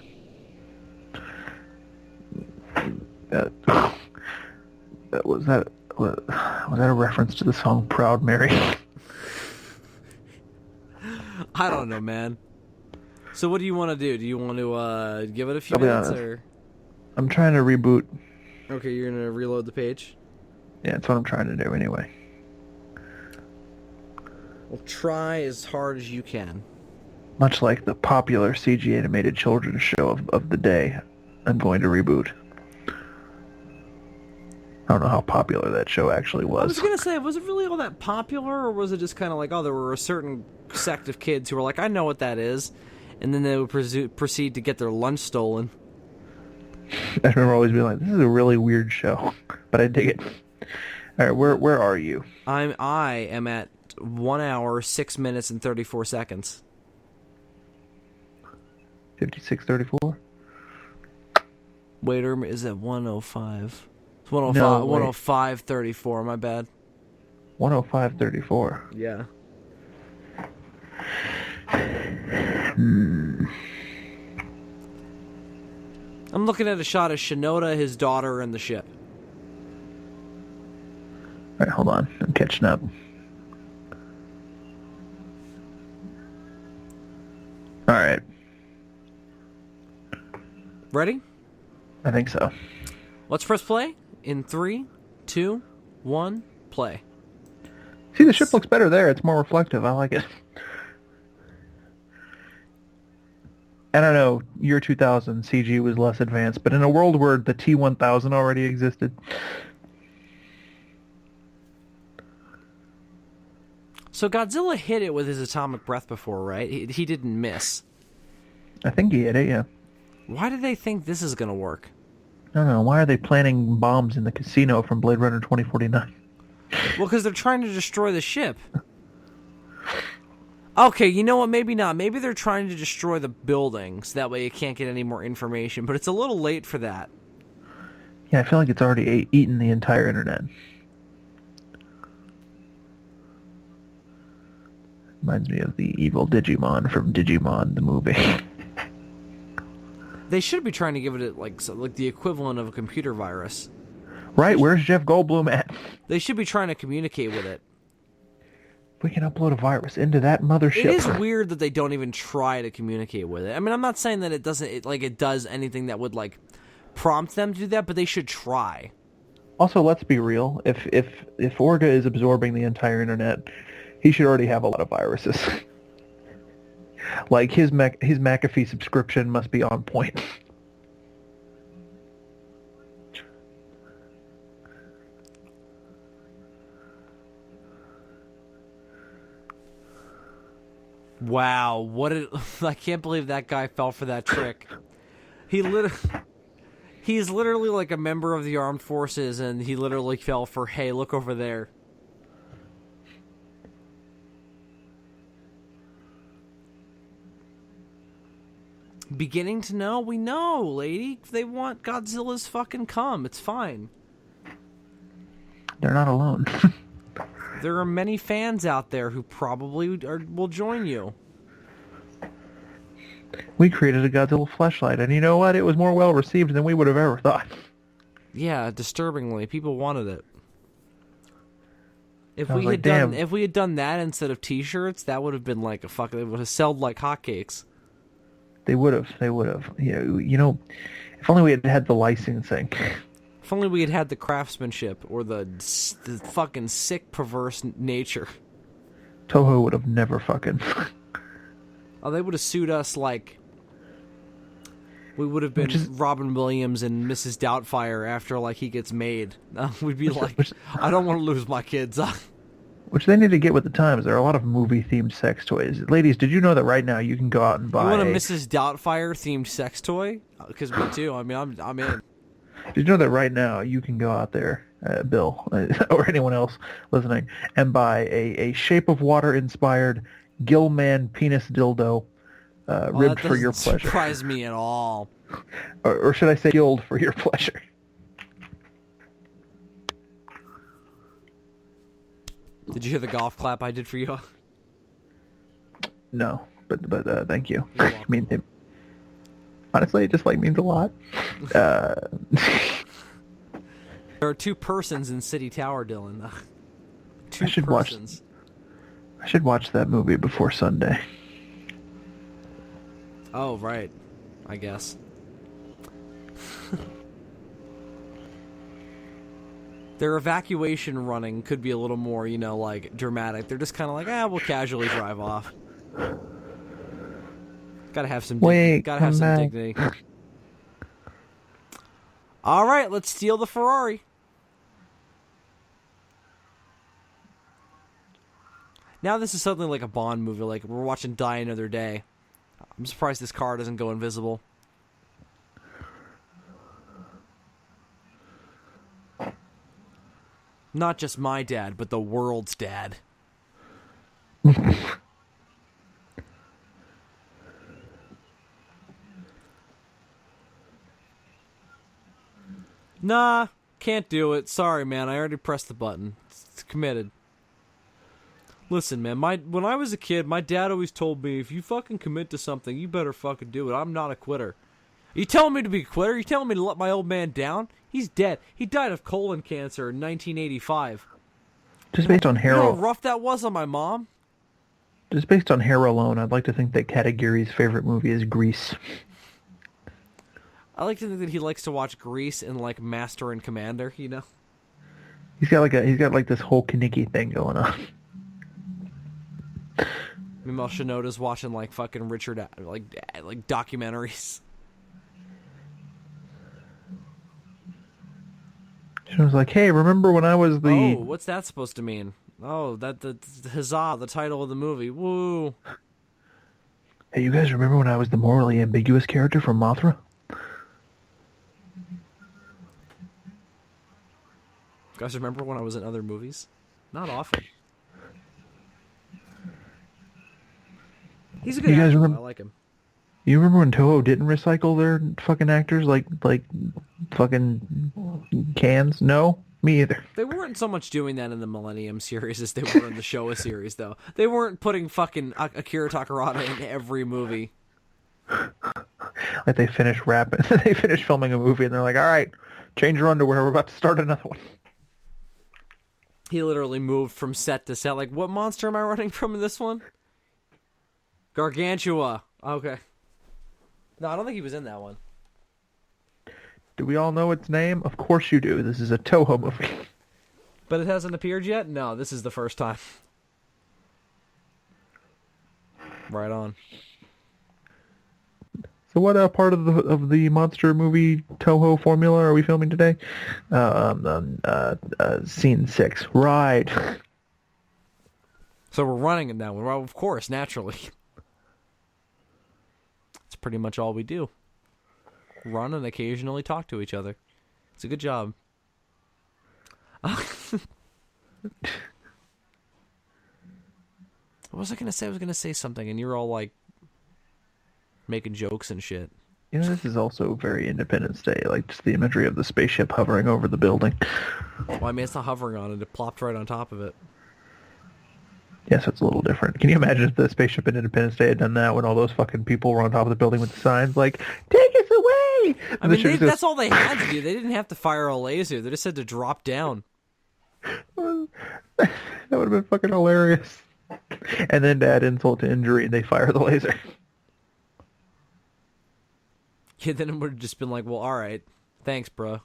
Was that a reference to the song "Proud Mary"? I don't know, man. So what do you want to do? Do you want to give it a few minutes, or? I'm trying to reboot. Okay, you're gonna reload the page. Yeah, that's what I'm trying to do anyway. Well, try as hard as you can. Much like the popular CG animated children's show of the day, I'm going to reboot. I don't know how popular that show actually was. I was going to say, was it really all that popular, or was it just kind of like, oh, there were a certain sect of kids who were like, I know what that is, and then they would proceed to get their lunch stolen. I remember always being like, this is a really weird show, but I dig it. All right, where are you? I am at 1 hour, 6 minutes, and 34 seconds. 56:34? Wait, is it 105? It's 105, no, 105:34, my bad. 105:34. Yeah. I'm looking at a shot of Shinoda, his daughter, and the ship. Alright, hold on. I'm catching up. Alright. Ready? I think so. Let's press play in 3, 2, 1, play. See, the ship looks better there. It's more reflective. I like it. I don't know, year 2000, CG was less advanced, but in a world where the T-1000 already existed. So Godzilla hit it with his atomic breath before, right? He didn't miss. I think he hit it, yeah. Why do they think this is going to work? I don't know. Why are they planting bombs in the casino from Blade Runner 2049? Well, because they're trying to destroy the ship. Okay, you know what? Maybe not. Maybe they're trying to destroy the buildings. That way you can't get any more information. But it's a little late for that. Yeah, I feel like it's already eaten the entire internet. Reminds me of the evil Digimon from Digimon, the movie. They should be trying to give it like the equivalent of a computer virus. Right, where's Jeff Goldblum at? They should be trying to communicate with it. We can upload a virus into that mothership. It is weird that they don't even try to communicate with it. I mean, I'm not saying that it does anything that would like prompt them to do that, but they should try. Also, let's be real. If Orga is absorbing the entire internet, he should already have a lot of viruses. Like his McAfee subscription must be on point. Wow, I can't believe that guy fell for that trick. He's literally like a member of the armed forces, and he literally fell for, hey, look over there. Beginning to know? We know, lady. They want Godzilla's fucking cum. It's fine. They're not alone. There are many fans out there who probably will join you. We created a Godzilla fleshlight, and you know what? It was more well received than we would have ever thought. Yeah, disturbingly, people wanted it. If I was we like, had damn. done, if we had done that instead of T-shirts, that would have been like it would have sold like hotcakes. They would have. Yeah, you know, if only we had had the licensing. If only we had had the craftsmanship or the fucking sick, perverse nature. Toho would have never fucking... Oh, they would have sued us like... We would have been Robin Williams and Mrs. Doubtfire after, like, he gets made. We'd be I don't want to lose my kids. Which they need to get with the times. There are a lot of movie-themed sex toys. Ladies, did you know that right now you can go out and buy... You want a Mrs. Doubtfire-themed sex toy? Because me too. I mean, I'm in. Did you know that right now you can go out there, Bill, or anyone else listening, and buy a Shape of Water-inspired Gillman penis dildo ribbed for your pleasure? That doesn't surprise me at all. Or should I say gilled for your pleasure? Did you hear the golf clap I did for you? No, but thank you. I mean, honestly, it just means a lot. There are 2 persons in City Tower, Dylan. Two persons. I should watch that movie before Sunday. Oh, right. I guess. Their evacuation running could be a little more, dramatic. They're just kind of like, we'll casually drive off. Gotta have some dignity. All right, let's steal the Ferrari. Now this is something like a Bond movie, like we're watching Die Another Day. I'm surprised this car doesn't go invisible. Not just my dad, but the world's dad. Nah, can't do it. Sorry, man. I already pressed the button. It's committed. Listen, man, when I was a kid, my dad always told me, if you fucking commit to something, you better fucking do it. I'm not a quitter. You telling me to be a quitter? You telling me to let my old man down? He's dead. He died of colon cancer in 1985. Just based on hair... You know how rough that was on my mom? Just based on hair alone, I'd like to think that Katagiri's favorite movie is Grease. I like to think that he likes to watch Grease and, Master and Commander, He's got this whole Kaneki thing going on. Meanwhile, Shinoda's watching, fucking Richard, documentaries. She was like, hey, remember when I was the... Oh, what's that supposed to mean? Oh, the huzzah, the title of the movie. Woo. Hey, you guys remember when I was the morally ambiguous character from Mothra? You guys remember when I was in other movies? Not often. He's a good actor. I like him. You remember when Toho didn't recycle their fucking actors like fucking cans? No? Me either. They weren't so much doing that in the Millennium series as they were in the Showa series, though. They weren't putting fucking Akira Takarada in every movie. Like they finished filming a movie and they're like, all right, change your underwear. We're about to start another one. He literally moved from set to set. Like, what monster am I running from in this one? Gargantua. Okay. No, I don't think he was in that one. Do we all know its name? Of course you do. This is a Toho movie. But it hasn't appeared yet? No, this is the first time. Right on. So what part of the monster movie Toho formula are we filming today? Scene 6. Right. So we're running it now. Well, of course, naturally. That's pretty much all we do. Run and occasionally talk to each other. It's a good job. What was I going to say? I was going to say something, and you're all like making jokes and shit. You know, this is also very Independence Day, like just the imagery of the spaceship hovering over the building. Well, I mean, it's not hovering on it. It plopped right on top of it. Yes, it's a little different. Can you imagine if the spaceship in Independence Day had done that when all those fucking people were on top of the building with the signs like, take us away? I mean, that's all they had to do. They didn't have to fire a laser. They just had to drop down. That would have been fucking hilarious. And then to add insult to injury, they fire the laser. Yeah, then it would have just been like, well, all right. Thanks, bro.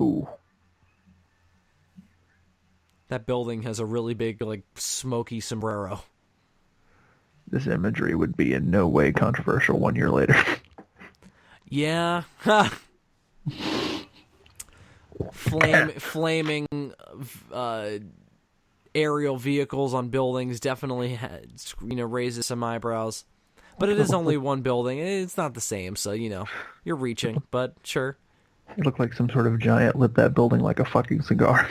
Ooh. That building has a really big, like, smoky sombrero. This imagery would be in no way controversial 1 year later. Yeah. Flaming aerial vehicles on buildings definitely raises some eyebrows. But it is only one building. It's not the same, so, you're reaching, but sure. It looked like some sort of giant lit that building like a fucking cigar.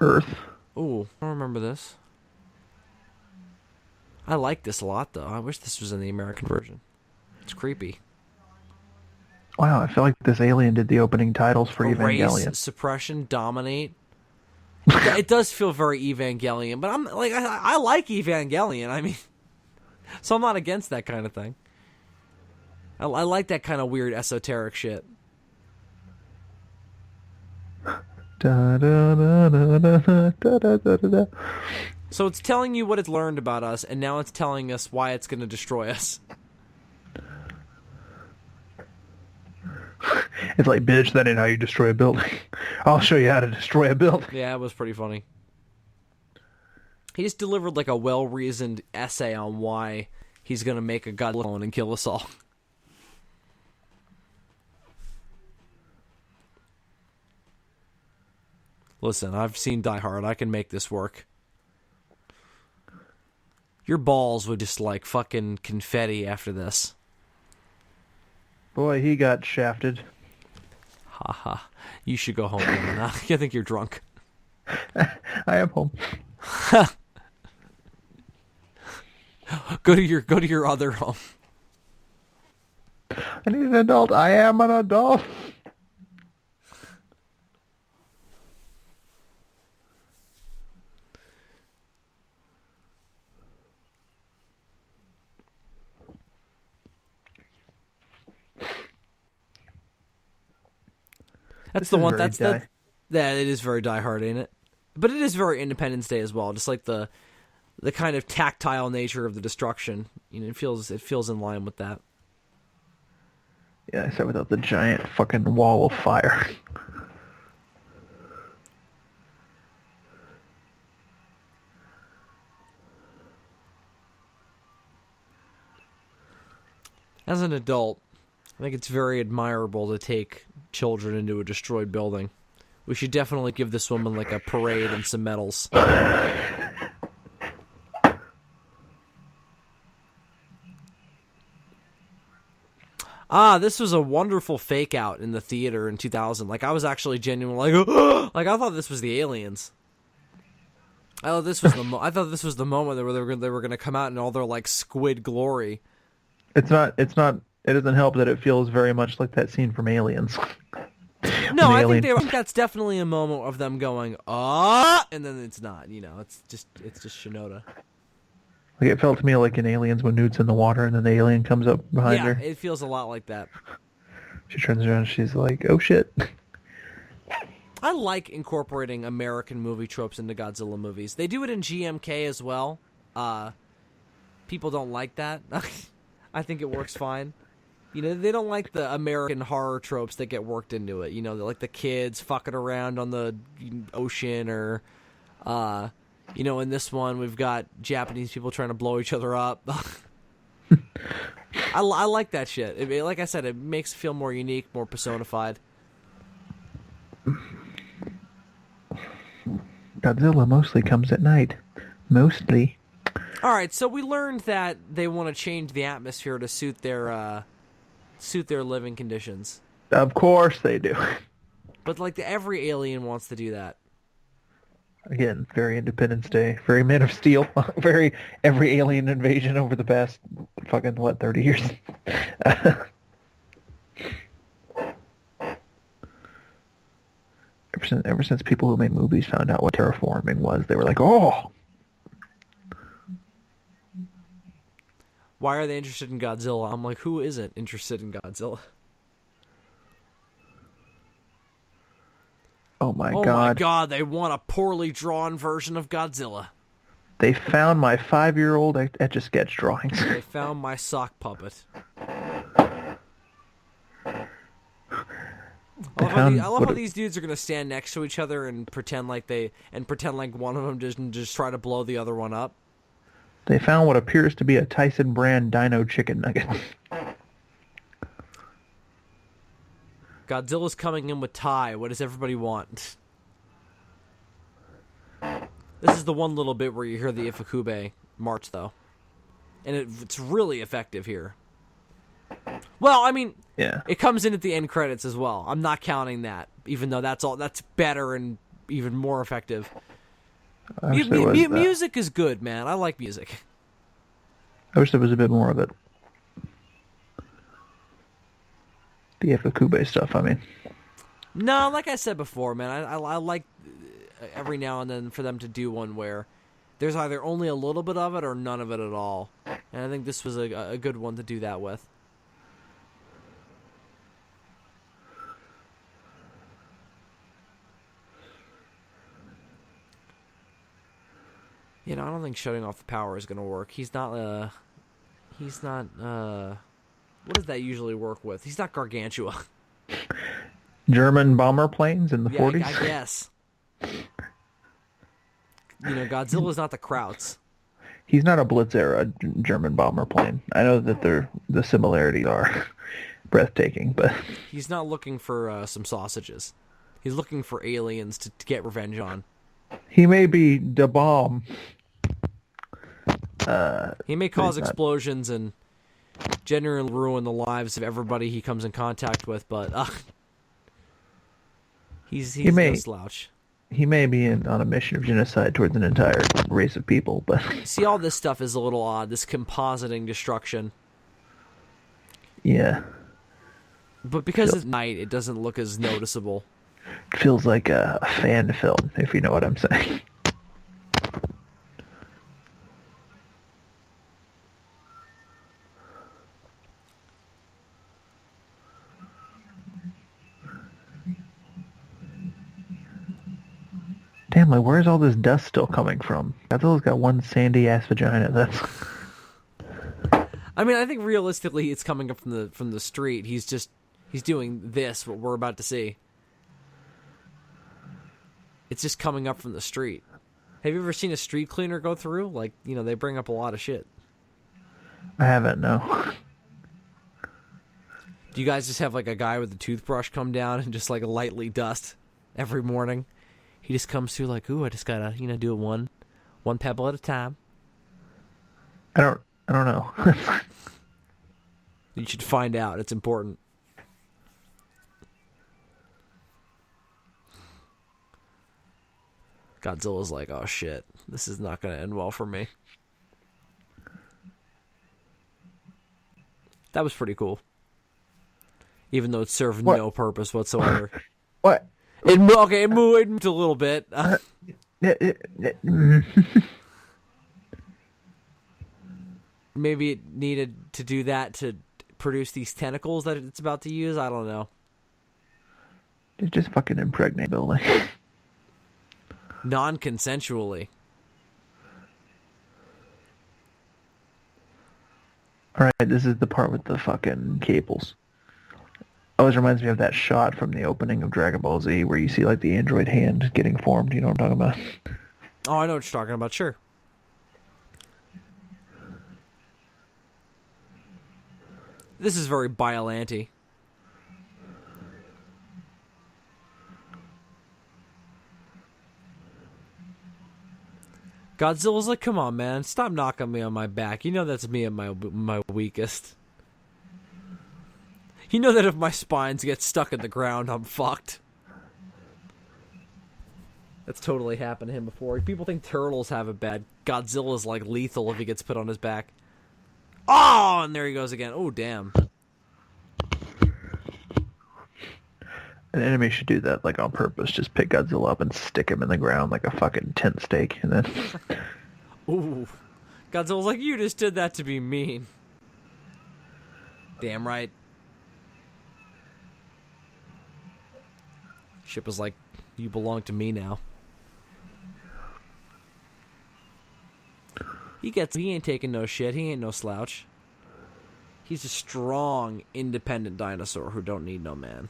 Earth. Ooh, I don't remember this. I like this a lot, though. I wish this was in the American version. It's creepy. Wow, I feel like this alien did the opening titles for Evangelion. Erase, suppression, dominate. Yeah, it does feel very Evangelion, but I'm like, I like Evangelion. I mean, so I'm not against that kind of thing. I like that kind of weird esoteric shit. Da, da, da, da, da, da, da, da, da. So it's telling you what it's learned about us, and now it's telling us why it's going to destroy us. It's like, bitch, that ain't how you destroy a building. I'll show you how to destroy a building. Yeah, it was pretty funny. He just delivered like a well-reasoned essay on why he's going to make a Godzilla and kill us all. Listen, I've seen Die Hard. I can make this work. Your balls would just like fucking confetti after this. Boy, he got shafted. Haha. You should go home now. I think you're drunk. I am home. Go to your other home. I need an adult. I am an adult. That's the one. That's the. Yeah, it is very Die Hard, ain't it? But it is very Independence Day as well. Just like the kind of tactile nature of the destruction. It feels in line with that. Yeah, except without the giant fucking wall of fire. As an adult, I think it's very admirable to take children into a destroyed building. We should definitely give this woman like a parade and some medals. This was a wonderful fake out in the theater in 2000. Like, I was actually genuinely like, like I thought this was the aliens. I thought this was the moment where they were going to come out in all their like squid glory. It's not. It doesn't help that it feels very much like that scene from Aliens. No, I think that's definitely a moment of them going, and then it's not. It's just Shinoda. Like, it felt to me like in Aliens when Newt's in the water and then the alien comes up behind her. Yeah, it feels a lot like that. She turns around and she's like, oh shit. I like incorporating American movie tropes into Godzilla movies. They do it in GMK as well. People don't like that. I think it works fine. They don't like the American horror tropes that get worked into it. They like the kids fucking around on the ocean or, in this one we've got Japanese people trying to blow each other up. I like that shit. Like I said, it makes it feel more unique, more personified. Godzilla mostly comes at night. Mostly. All right, so we learned that they want to change the atmosphere to suit their living conditions. Of course they do. But like every alien wants to do that. Again, very Independence Day, very Man of Steel, very every alien invasion over the past fucking 30 years. Ever since people who made movies found out what terraforming was, they were like, oh. Why are they interested in Godzilla? I'm like, who isn't interested in Godzilla? Oh my god. God. Oh my god, they want a poorly drawn version of Godzilla. They found my 5-year-old Etch-a-Sketch drawings. They found my sock puppet. I love how these dudes are gonna stand next to each other and pretend like one of them just try to blow the other one up. They found what appears to be a Tyson brand dino chicken nugget. Godzilla's coming in with Thai. What does everybody want? This is the one little bit where you hear the Ifukube march, though. And it's really effective here. Well, I mean, Yeah. it comes in at the end credits as well. I'm not counting that, even though that's better and even more effective. Music is good, man. I like music. I wish there was a bit more of it. The Ifukube stuff, I mean. No, like I said before, man, I like every now and then for them to do one where there's either only a little bit of it or none of it at all. And I think this was a good one to do that with. You know, I don't think shutting off the power is going to work. He's not, what does that usually work with? He's not Gargantua. German bomber planes in the 40s? I guess. You know, Godzilla's not the Krauts. He's not a Blitz-era German bomber plane. I know that the similarities are breathtaking, but... He's not looking for some sausages. He's looking for aliens to get revenge on. He may be the bomb. He may cause explosions and generally ruin the lives of everybody he comes in contact with, but he's no slouch. He may be on a mission of genocide towards an entire race of people, but... See, all this stuff is a little odd, this compositing destruction. Yeah. But because it's night, it doesn't look as noticeable. It feels like a fan film, if you know what I'm saying. Damn, like, where's all this dust still coming from? Godzilla's got one sandy-ass vagina, that's... I mean, I think realistically it's coming up from the street. He's doing this, what we're about to see. It's just coming up from the street. Have you ever seen a street cleaner go through? Like, you know, they bring up a lot of shit. I haven't, no. Do you guys just have, like, a guy with a toothbrush come down and just, like, lightly dust every morning? He just comes through like, ooh, I just gotta, you know, do it one pebble at a time. I don't know. You should find out. It's important. Godzilla's like, oh shit, this is not gonna end well for me. That was pretty cool. Even though it served no purpose whatsoever. What? It moved a little bit. Maybe it needed to do that to produce these tentacles that it's about to use. I don't know. Just fucking impregnate building. Non-consensually. Alright, this is the part with the fucking cables. Always reminds me of that shot from the opening of Dragon Ball Z where you see like the android hand getting formed. You know what I'm talking about? Oh, I know what you're talking about. Sure. This is very Biollante. Godzilla's like, come on, man. Stop knocking me on my back. You know that's me at my weakest. You know that if my spines get stuck in the ground, I'm fucked. That's totally happened to him before. People think turtles have it bad. Godzilla's like lethal if he gets put on his back. Oh, and there he goes again. Oh, damn. An enemy should do that like on purpose. Just pick Godzilla up and stick him in the ground like a fucking tent stake, and then... Ooh. Godzilla's like, you just did that to be mean. Damn right. Ship was like, you belong to me now. He ain't taking no shit. He ain't no slouch. He's a strong, independent dinosaur who don't need no man.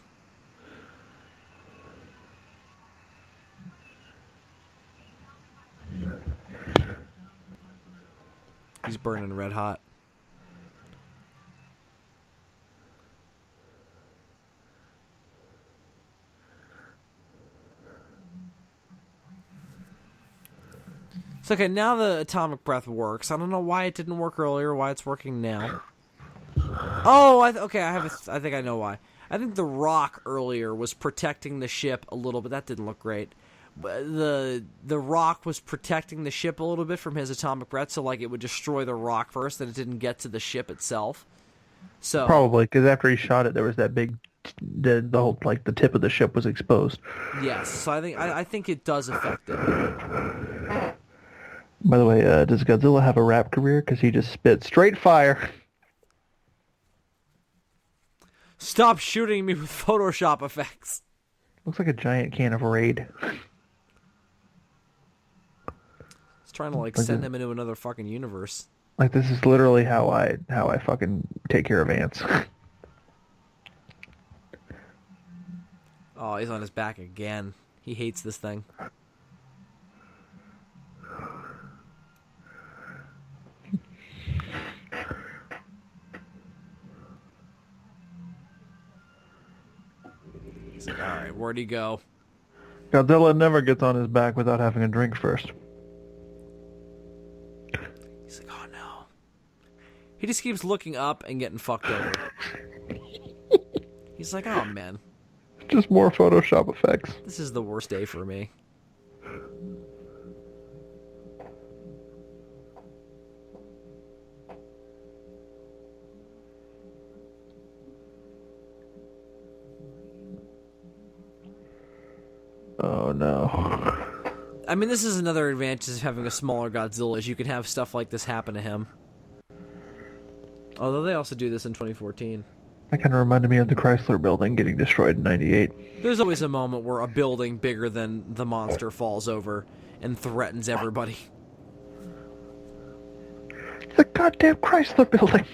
He's burning red hot. It's okay, now the atomic breath works. I don't know why it didn't work earlier, why it's working now. Oh, I think I know why. I think the rock earlier was protecting the ship a little bit. That didn't look great. The rock was protecting the ship a little bit from his atomic breath, so like it would destroy the rock first, and it didn't get to the ship itself. So Probably, because after he shot it, there was that big, the whole, like, the tip of the ship was exposed. yes, so I think it does affect it. By the way, does Godzilla have a rap career? Because he just spit straight fire. Stop shooting me with Photoshop effects. Looks like a giant can of Raid. It's trying to like send him into another fucking universe. Like, this is literally how I fucking take care of ants. Oh, he's on his back again. He hates this thing. He's like, alright, where'd he go? Godzilla never gets on his back without having a drink first. He's like, oh no. He just keeps looking up and getting fucked over. He's like, oh man. Just more Photoshop effects. This is the worst day for me. Oh no. I mean, this is another advantage of having a smaller Godzilla, is you can have stuff like this happen to him. Although they also do this in 2014. That kind of reminded me of the Chrysler building getting destroyed in '98. There's always a moment where a building bigger than the monster falls over and threatens everybody. The goddamn Chrysler building!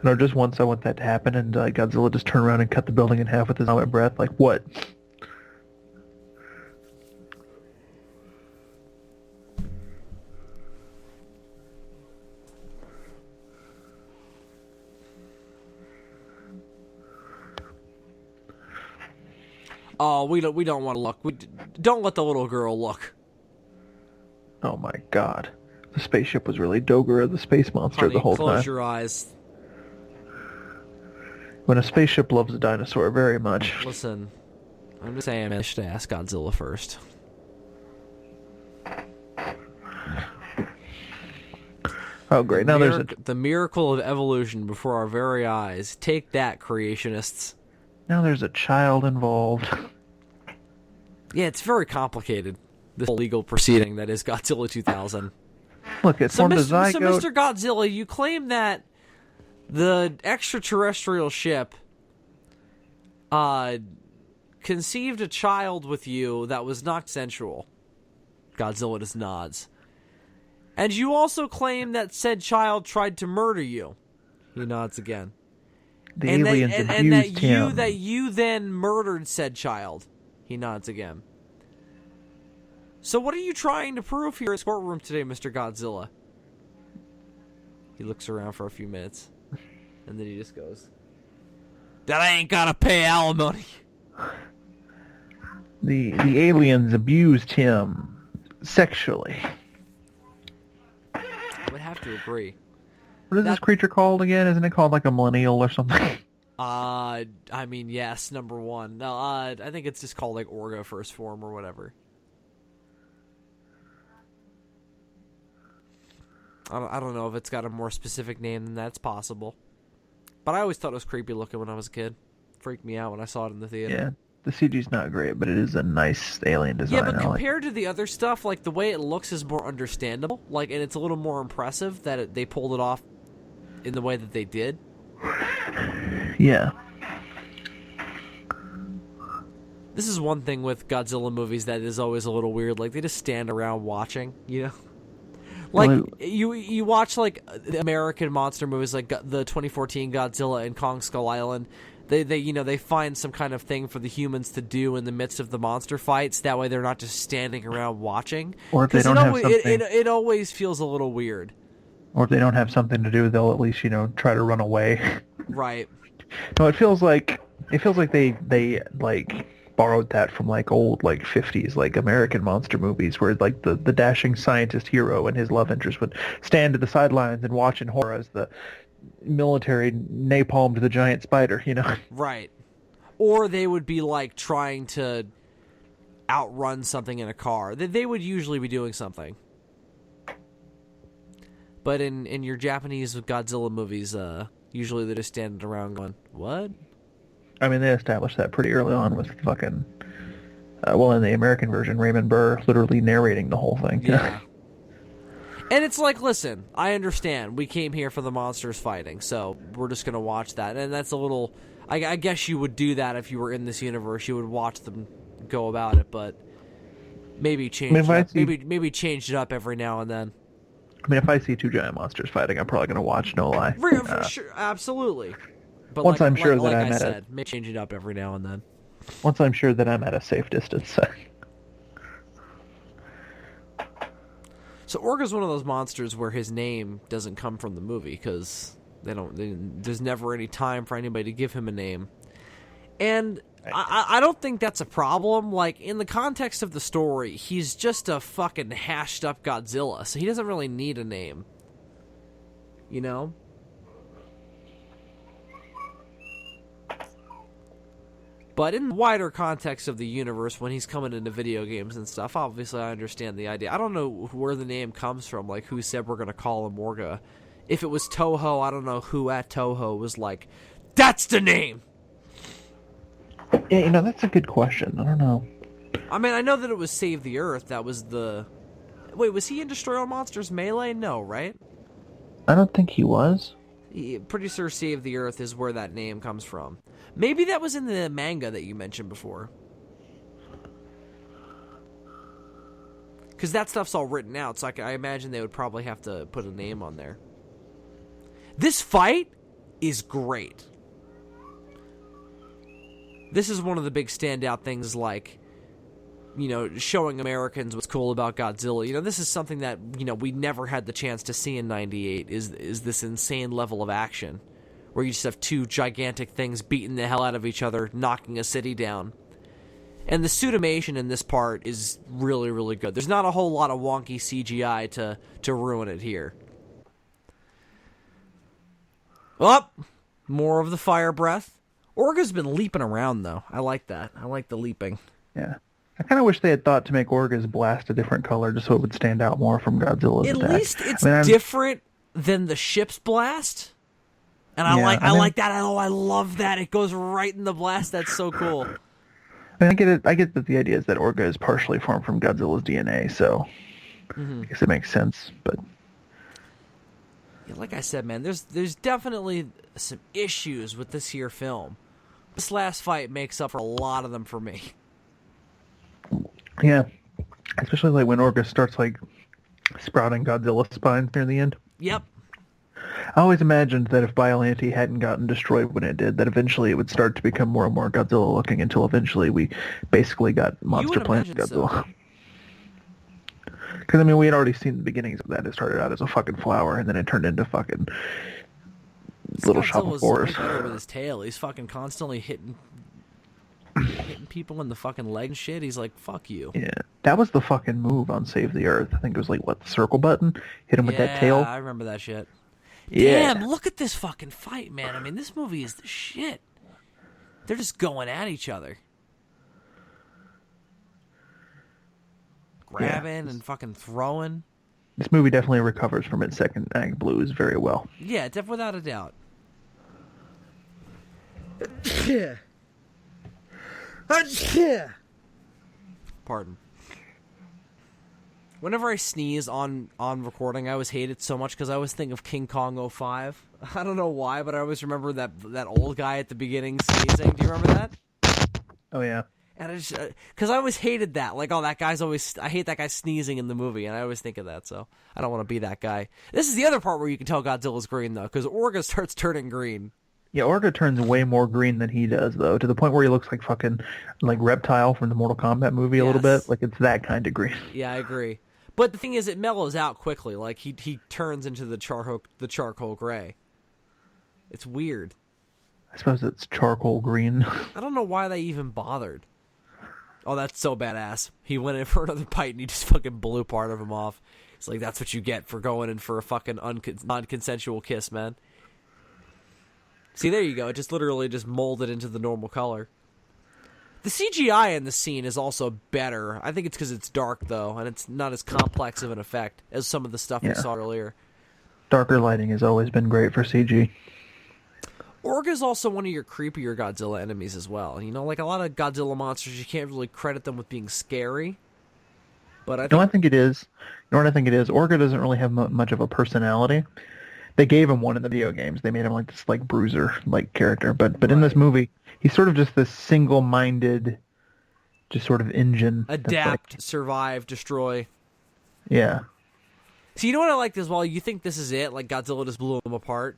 No, just once I want that to happen, and Godzilla just turned around and cut the building in half with his atomic breath. Like, what? Oh, we don't want to look. Don't let the little girl look. Oh my god. The spaceship was really Dogura the space monster Honey, the whole close time. your eyes. When a spaceship loves a dinosaur very much. Listen, I'm just saying I should ask Godzilla first. Oh great, now there's the miracle of evolution before our very eyes. Take that, creationists. now there's a child involved. Yeah, it's very complicated, this whole legal proceeding that is Godzilla 2000. Look, it formed a zygote. So, Mr. Godzilla, you claim that the extraterrestrial ship conceived a child with you that was not consensual. Godzilla just nods. And you also claim that said child tried to murder you. He nods again. The aliens abused him. that you then murdered said child. He nods again. So what are you trying to prove here in this courtroom today, Mr. Godzilla? He looks around for a few minutes, and then he just goes, that I ain't gotta pay alimony. The aliens abused him sexually. I would have to agree. What is this creature called again? Isn't it called like a millennial or something? I mean, yes, number one. No, I think it's just called like Orgo First Form or whatever. I don't know if it's got a more specific name than that's possible. But I always thought it was creepy looking when I was a kid. Freaked me out when I saw it in the theater. Yeah, the CG's not great, but it is a nice alien design. Yeah, but compared to the other stuff, like the way it looks is more understandable. Like, and it's a little more impressive that they pulled it off in the way that they did. Yeah. This is one thing with Godzilla movies that is always a little weird. Like, they just stand around watching, you know? Like, you watch, like, the American monster movies, like the 2014 Godzilla and Kong Skull Island. They find some kind of thing for the humans to do in the midst of the monster fights. That way they're not just standing around watching. Or if they don't have something... It always feels a little weird. Or if they don't have something to do, they'll at least, try to run away. Right. No, it feels like they like borrowed that from like old like 50s like American monster movies where like the dashing scientist hero and his love interest would stand at the sidelines and watch in horror as the military napalmed the giant spider. Right. Or they would be like trying to outrun something in a car. They would usually be doing something. But in your Japanese Godzilla movies, usually they're just standing around going, what? I mean, they established that pretty early on with fucking, in the American version, Raymond Burr literally narrating the whole thing. Yeah. And it's like, listen, I understand. We came here for the monsters fighting, so we're just going to watch that. And that's a little... I guess you would do that if you were in this universe. You would watch them go about it, but maybe change it up. Maybe change it up every now and then. I mean, if I see two giant monsters fighting, I'm probably going to watch, no lie. For sure, absolutely. But once I'm sure that I'm at maybe change it up every now and then. Once I'm sure that I'm at a safe distance. So Orga's one of those monsters where his name doesn't come from the movie because there's never any time for anybody to give him a name. And I don't think that's a problem. Like, in the context of the story, he's just a fucking hashed up Godzilla, so he doesn't really need a name. You know? But in the wider context of the universe, when he's coming into video games and stuff, obviously I understand the idea. I don't know where the name comes from, like who said we're going to call him Orga. If it was Toho, I don't know who at Toho was like, that's the name! Yeah, that's a good question. I don't know. I mean, I know that it was Save the Earth. That was the... Wait, was he in Destroy All Monsters Melee? No, right? I don't think he was. Pretty sure Save the Earth is where that name comes from. Maybe that was in the manga that you mentioned before. Because that stuff's all written out, so I imagine they would probably have to put a name on there. This fight is great. This is one of the big standout things, like, showing Americans what's cool about Godzilla. This is something that, we never had the chance to see in 98, is this insane level of action, where you just have two gigantic things beating the hell out of each other, knocking a city down. And the suitimation in this part is really, really good. There's not a whole lot of wonky CGI to ruin it here. Oh! More of the fire breath. Orga's been leaping around, though. I like that. I like the leaping. Yeah. I kind of wish they had thought to make Orga's blast a different color just so it would stand out more from Godzilla's attack. At least it's different than the ship's blast. And I like that. Oh, I love that. It goes right in the blast. That's so cool. I mean, I get it. I get that the idea is that Orga is partially formed from Godzilla's DNA, so I guess it makes sense. But yeah, like I said, man, there's definitely some issues with this here film. This last fight makes up for a lot of them for me. Yeah, especially like when Orga starts like sprouting Godzilla spines near the end. Yep. I always imagined that if Biollante hadn't gotten destroyed when it did, that eventually it would start to become more and more Godzilla looking until eventually we basically got Monster Planet Godzilla. Because, I mean, we had already seen the beginnings of that. It started out as a fucking flower, and then it turned into fucking Little Shop of Horrors. With his tail, he's fucking constantly hitting people in the fucking leg and shit. He's like, fuck you. Yeah, that was the fucking move on Save the Earth. I think it was like, the circle button? Hit him with that tail? Yeah, I remember that shit. Yeah. Damn, look at this fucking fight, man. I mean, this movie is the shit. They're just going at each other. Grabbing and fucking throwing. This movie definitely recovers from its second act blues very well. Yeah, without a doubt. Pardon. Whenever I sneeze on recording, I always hate it so much because I always think of King Kong 05. I don't know why, but I always remember that old guy at the beginning sneezing. Do you remember that? Oh, yeah. And I just, because I always hated that. Like, oh, that guy's always, I hate that guy sneezing in the movie, and I always think of that, so I don't want to be that guy. This is the other part where you can tell Godzilla's green, though, because Orga starts turning green. Yeah, Orga turns way more green than he does, though, to the point where he looks like fucking, like Reptile from the Mortal Kombat movie a little bit. Like, it's that kind of green. Yeah, I agree. But the thing is, it mellows out quickly. Like, he turns into the charcoal gray. It's weird. I suppose it's charcoal green. I don't know why they even bothered. Oh, that's so badass. He went in for another bite and he just fucking blew part of him off. It's like, that's what you get for going in for a fucking non-consensual kiss, man. See, there you go. It just literally just molded into the normal color. The CGI in the scene is also better. I think it's because it's dark, though, and it's not as complex of an effect as some of the stuff we saw earlier. Darker lighting has always been great for CG. Orga is also one of your creepier Godzilla enemies as well. You know, like a lot of Godzilla monsters, you can't really credit them with being scary. But I think it is? You know what I think it is? Orga doesn't really have much of a personality. They gave him one in the video games. They made him like this like bruiser like character. But in this movie, he's sort of just this single-minded, just sort of engine. Adapt, survive, destroy. Yeah. So you know what I like as well? You think this is it? Like Godzilla just blew him apart?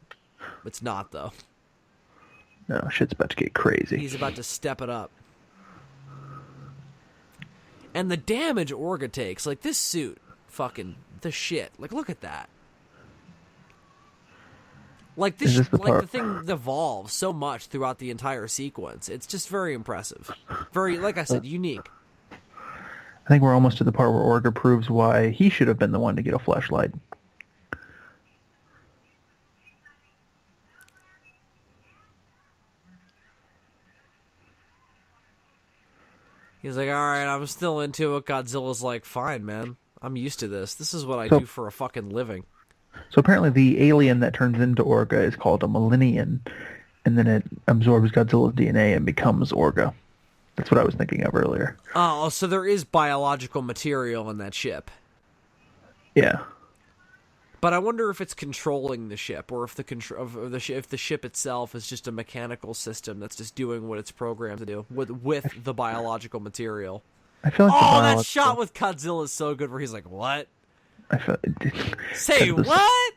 It's not, though. No, shit's about to get crazy. He's about to step it up. And the damage Orga takes, like this suit, fucking the shit. Like, look at that. Like the thing evolves so much throughout the entire sequence. It's just very impressive. Very, like I said, unique. I think we're almost to the part where Orga proves why he should have been the one to get a flashlight. He's like, all right, I'm still into it. Godzilla's like, fine, man. I'm used to this. This is what I do for a fucking living. So apparently the alien that turns into Orga is called a Millennian, and then it absorbs Godzilla's DNA and becomes Orga. That's what I was thinking of earlier. Oh, so there is biological material in that ship. Yeah. But I wonder if it's controlling the ship, or if the ship itself is just a mechanical system that's just doing what it's programmed to do with the biological material. I feel like that shot with Godzilla is so good, where he's like, "What? Say what?"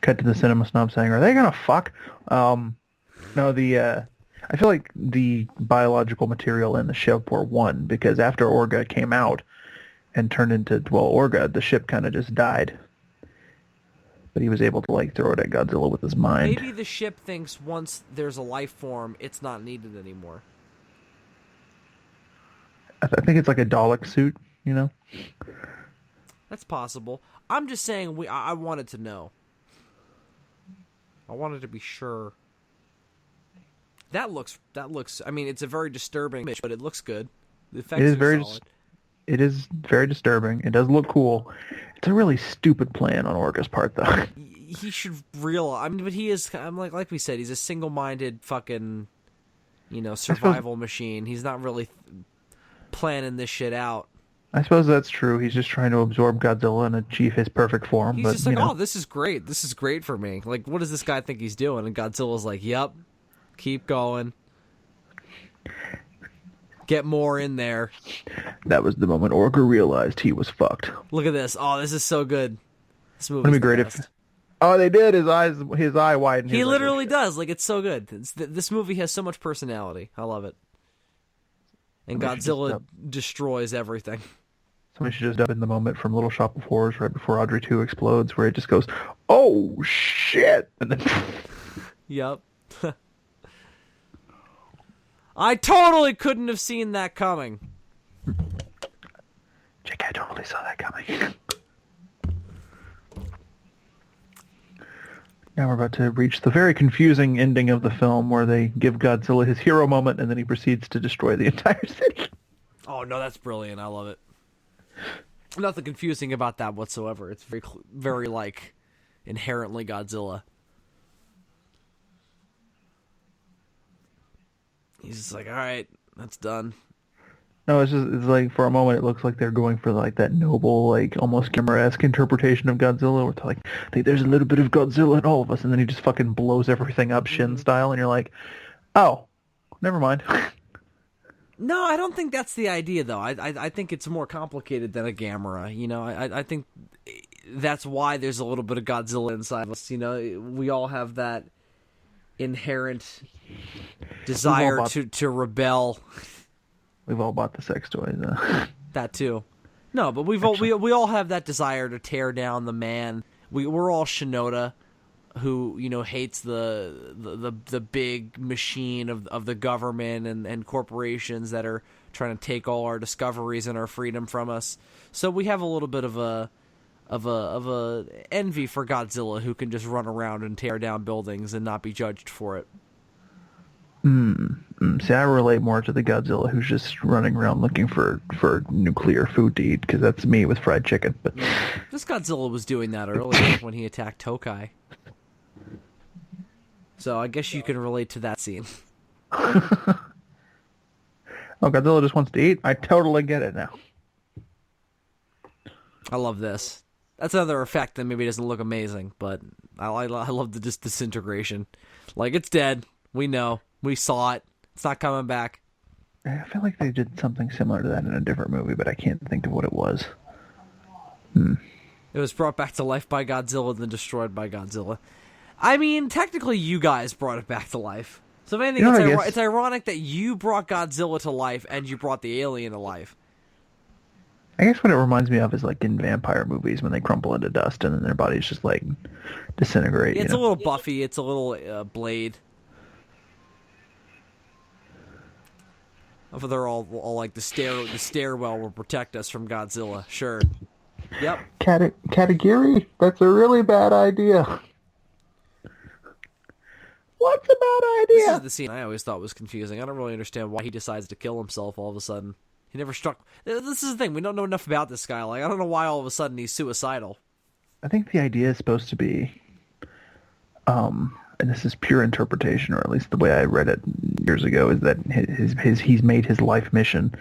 Cut to the cinema snob saying, "Are they gonna fuck?" No, I feel like the biological material in the ship were one, because after Orga came out and turned into Orga, the ship kind of just died. But he was able to like throw it at Godzilla with his mind. Maybe the ship thinks once there's a life form, it's not needed anymore. I think it's like a Dalek suit, you know? That's possible. I'm just saying I wanted to know. I wanted to be sure. That looks. I mean, it's a very disturbing image, but it looks good. The effects are solid. It is very disturbing. It does look cool. It's a really stupid plan on Orga's part, though. He should realize. I mean, but he is. I'm like we said, he's a single-minded fucking, survival machine. He's not really planning this shit out. I suppose that's true. He's just trying to absorb Godzilla and achieve his perfect form. He's just like, oh, this is great. This is great for me. Like, what does this guy think he's doing? And Godzilla's like, yep, keep going. Get more in there. That was the moment Orga realized he was fucked. Look at this. Oh, this is so good. This movie. Wouldn't it be great if... Oh, they did. His eye widened. He literally does. Like, it's so good. This movie has so much personality. I love it. And Godzilla destroys everything. Somebody should just dub in the moment from Little Shop of Horrors right before Audrey 2 explodes, where it just goes, oh, shit! And then... Yep. I totally couldn't have seen that coming. Jake, I totally saw that coming. Now we're about to reach the very confusing ending of the film where they give Godzilla his hero moment and then he proceeds to destroy the entire city. Oh, no, that's brilliant. I love it. Nothing confusing about that whatsoever. It's very like, inherently Godzilla. He's just like, all right, that's done. No, it's like for a moment it looks like they're going for like that noble, like almost camera-esque interpretation of Godzilla, where it's like there's a little bit of Godzilla in all of us, and then he just fucking blows everything up Shin style, and you're like, oh, never mind. No, I don't think that's the idea, though. I think it's more complicated than a Gamera. I think that's why there's a little bit of Godzilla inside us. We all have that inherent desire to rebel. We've all bought the sex toys. That too. No, but we all have that desire to tear down the man. We're all Shinoda, who hates the big machine of the government and corporations that are trying to take all our discoveries and our freedom from us. So we have a little bit of a envy for Godzilla, who can just run around and tear down buildings and not be judged for it. See, I relate more to the Godzilla who's just running around looking for nuclear food to eat, because that's me with fried chicken. But this Godzilla was doing that earlier when he attacked Tokai. So I guess you can relate to that scene. Oh, Godzilla just wants to eat? I totally get it now. I love this. That's another effect that maybe doesn't look amazing, but I love the disintegration. Like, it's dead. We know. We saw it. It's not coming back. I feel like they did something similar to that in a different movie, but I can't think of what it was. It was brought back to life by Godzilla and then destroyed by Godzilla. I mean, technically you guys brought it back to life. So if anything, it's ironic that you brought Godzilla to life and you brought the alien to life. I guess what it reminds me of is like in vampire movies when they crumple into dust and then their bodies just like disintegrate. It's a little Buffy. It's a little Blade. If they're all like the stairwell will protect us from Godzilla. Sure. Yep. Katagiri? That's a really bad idea. What's a bad idea? This is the scene I always thought was confusing. I don't really understand why he decides to kill himself all of a sudden. He never struck... This is the thing. We don't know enough about this guy. Like, I don't know why all of a sudden he's suicidal. I think the idea is supposed to be... and this is pure interpretation, or at least the way I read it years ago, is that he's made his life mission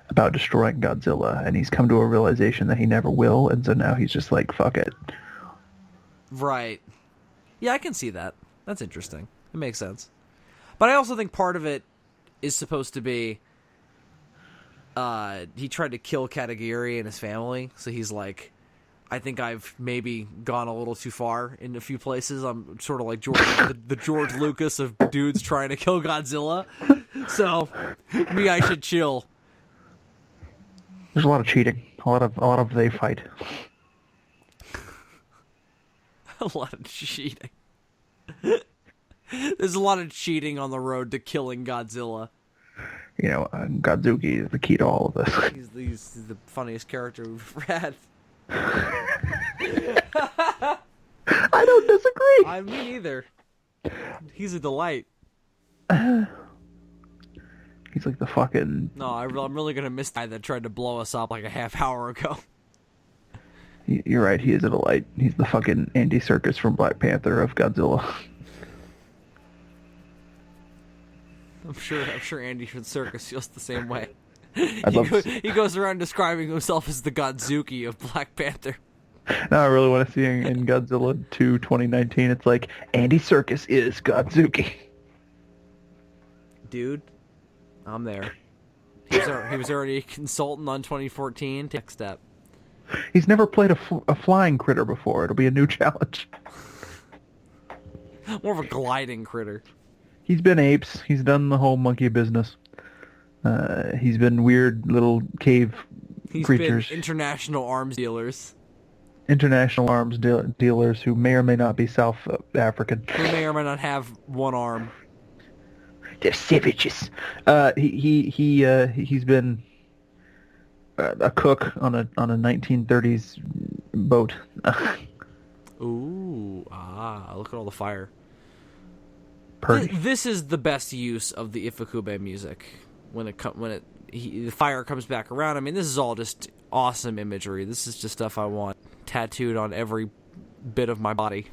about destroying Godzilla, and he's come to a realization that he never will, and so now he's just like, fuck it. Right. Yeah, I can see that. That's interesting. It makes sense. But I also think part of it is supposed to be he tried to kill Katagiri and his family, so he's like, I think I've maybe gone a little too far in a few places. I'm sort of like the George Lucas of dudes trying to kill Godzilla. So maybe I should chill. There's a lot of cheating. A lot of they fight. A lot of cheating. There's a lot of cheating on the road to killing Godzilla. Godzuki is the key to all of this. He's the funniest character we've ever had. I don't disagree. I mean, either. He's a delight. He's like the fucking... No, I'm really gonna miss the guy that tried to blow us up like a half hour ago. You're right, he is a delight. He's the fucking Andy Serkis from Black Panther of Godzilla. I'm sure Andy Serkis feels the same way. He goes around describing himself as the Godzuki of Black Panther. Now I really want to see in Godzilla 2 2019, it's like, Andy Serkis is Godzuki. Dude, I'm there. He was already a consultant on 2014. Next step. He's never played a flying critter before. It'll be a new challenge. More of a gliding critter. He's been apes. He's done the whole monkey business. He's been weird little cave creatures. He's been international arms dealers. International arms dealers who may or may not be South African. Who may or may not have one arm. They're savages. He's been a cook on a 1930s boat. Ooh, look at all the fire. This is the best use of the Ifukube music when the fire comes back around. I mean, this is all just awesome imagery. This is just stuff I want tattooed on every bit of my body.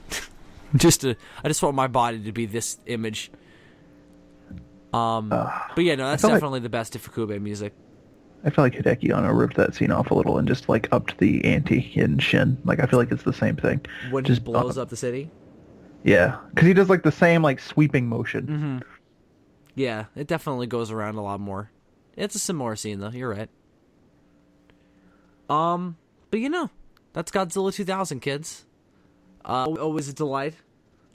I just want my body to be this image. But yeah, no, that's definitely the best Ifukube music. I feel like Hideki Anno ripped that scene off a little and just like upped the ante in Shin. Like, I feel like it's the same thing. When he blows up the city? Yeah, because he does like the same like sweeping motion. Mm-hmm. Yeah, it definitely goes around a lot more. It's a similar scene though. You're right. But that's Godzilla 2000, kids. Always a delight.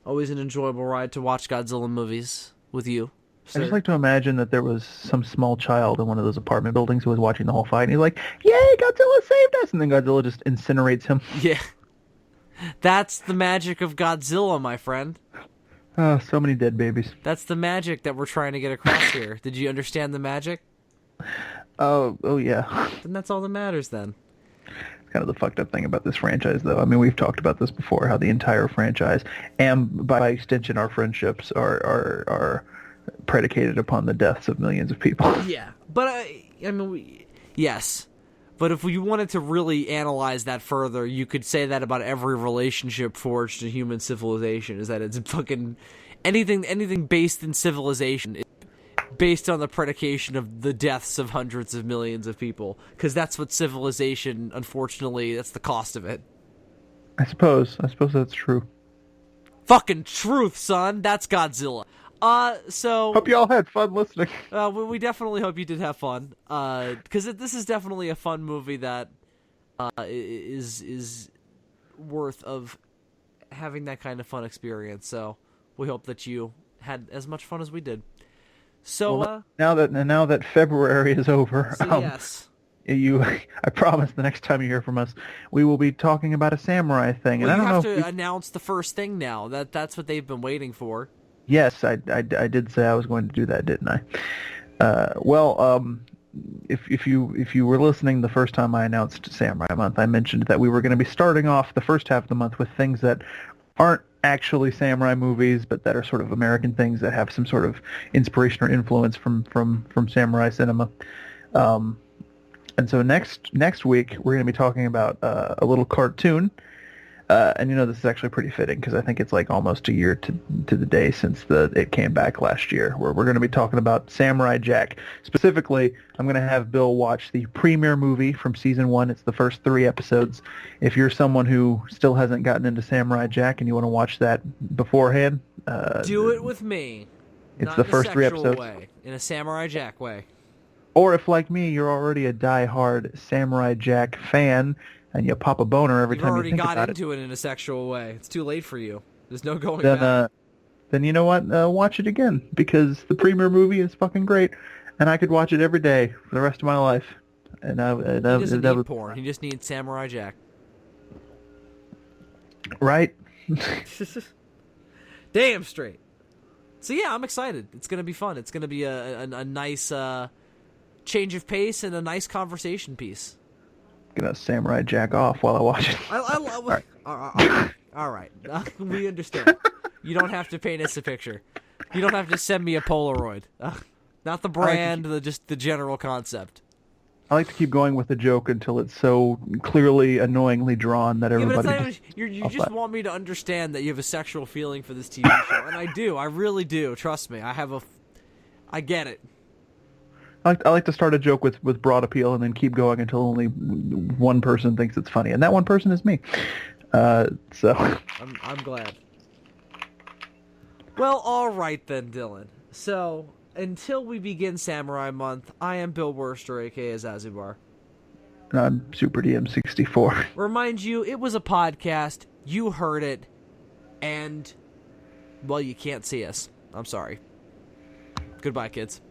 Always an enjoyable ride to watch Godzilla movies with you. I just like to imagine that there was some small child in one of those apartment buildings who was watching the whole fight, and he's like, "Yay, Godzilla saved us!" And then Godzilla just incinerates him. Yeah. That's the magic of Godzilla, my friend. Oh, so many dead babies. That's the magic that we're trying to get across here. Did you understand the magic? Oh yeah. Then that's all that matters then. It's kind of the fucked up thing about this franchise, though. I mean, we've talked about this before, how the entire franchise, and by extension our friendships, are predicated upon the deaths of millions of people. Yeah, but I mean, yes. But if we wanted to really analyze that further, you could say that about every relationship forged in human civilization, is that it's fucking anything based in civilization is based on the predication of the deaths of hundreds of millions of people. Because that's what civilization, unfortunately, that's the cost of it. I suppose that's true. Fucking truth, son. That's Godzilla. So hope you all had fun listening. We definitely hope you did have fun. Because this is definitely a fun movie that is worth of having that kind of fun experience. So we hope that you had as much fun as we did. So well, now that February is over, yes. I promise the next time you hear from us, we will be talking about a samurai thing. Well, and I don't have to announce the first thing now. That's what they've been waiting for. Yes, I did say I was going to do that, didn't I? If you were listening the first time I announced Samurai Month, I mentioned that we were going to be starting off the first half of the month with things that aren't actually samurai movies, but that are sort of American things that have some sort of inspiration or influence from samurai cinema. And so next week we're going to be talking about a little cartoon. And this is actually pretty fitting because I think it's like almost a year to the day since it came back last year, where we're going to be talking about Samurai Jack. Specifically, I'm going to have Bill watch the premiere movie from season 1. It's the first 3 episodes. If you're someone who still hasn't gotten into Samurai Jack and you want to watch that beforehand, do it with me. It's not the in a first 3 sexual episodes. Way, in a Samurai Jack way. Or if, like me, you're already a die-hard Samurai Jack fan, and you pop a boner every time you think about it. You've already got into it in a sexual way. It's too late for you. There's no going back. Then you know what? Watch it again, because the premiere movie is fucking great, and I could watch it every day for the rest of my life. He doesn't need porn. He just needs Samurai Jack. Right? Damn straight. So yeah, I'm excited. It's going to be fun. It's going to be a nice change of pace and a nice conversation piece. Gonna Samurai Jack off while I watch it. All right. We understand. You don't have to paint us a picture. You don't have to send me a Polaroid. Not the brand, just the general concept. I like to keep going with the joke until it's so clearly, annoyingly drawn that everybody. Yeah, but you just want me to understand that you have a sexual feeling for this TV show, and I do. I really do. Trust me. I get it. I like to start a joke with broad appeal and then keep going until only one person thinks it's funny, and that one person is me. So I'm glad. Well, all right then, Dylan. So until we begin Samurai Month, I am Bill Worster, aka Zazubaar. And I'm Super DM64. Remind you, it was a podcast. You heard it, and well, you can't see us. I'm sorry. Goodbye, kids.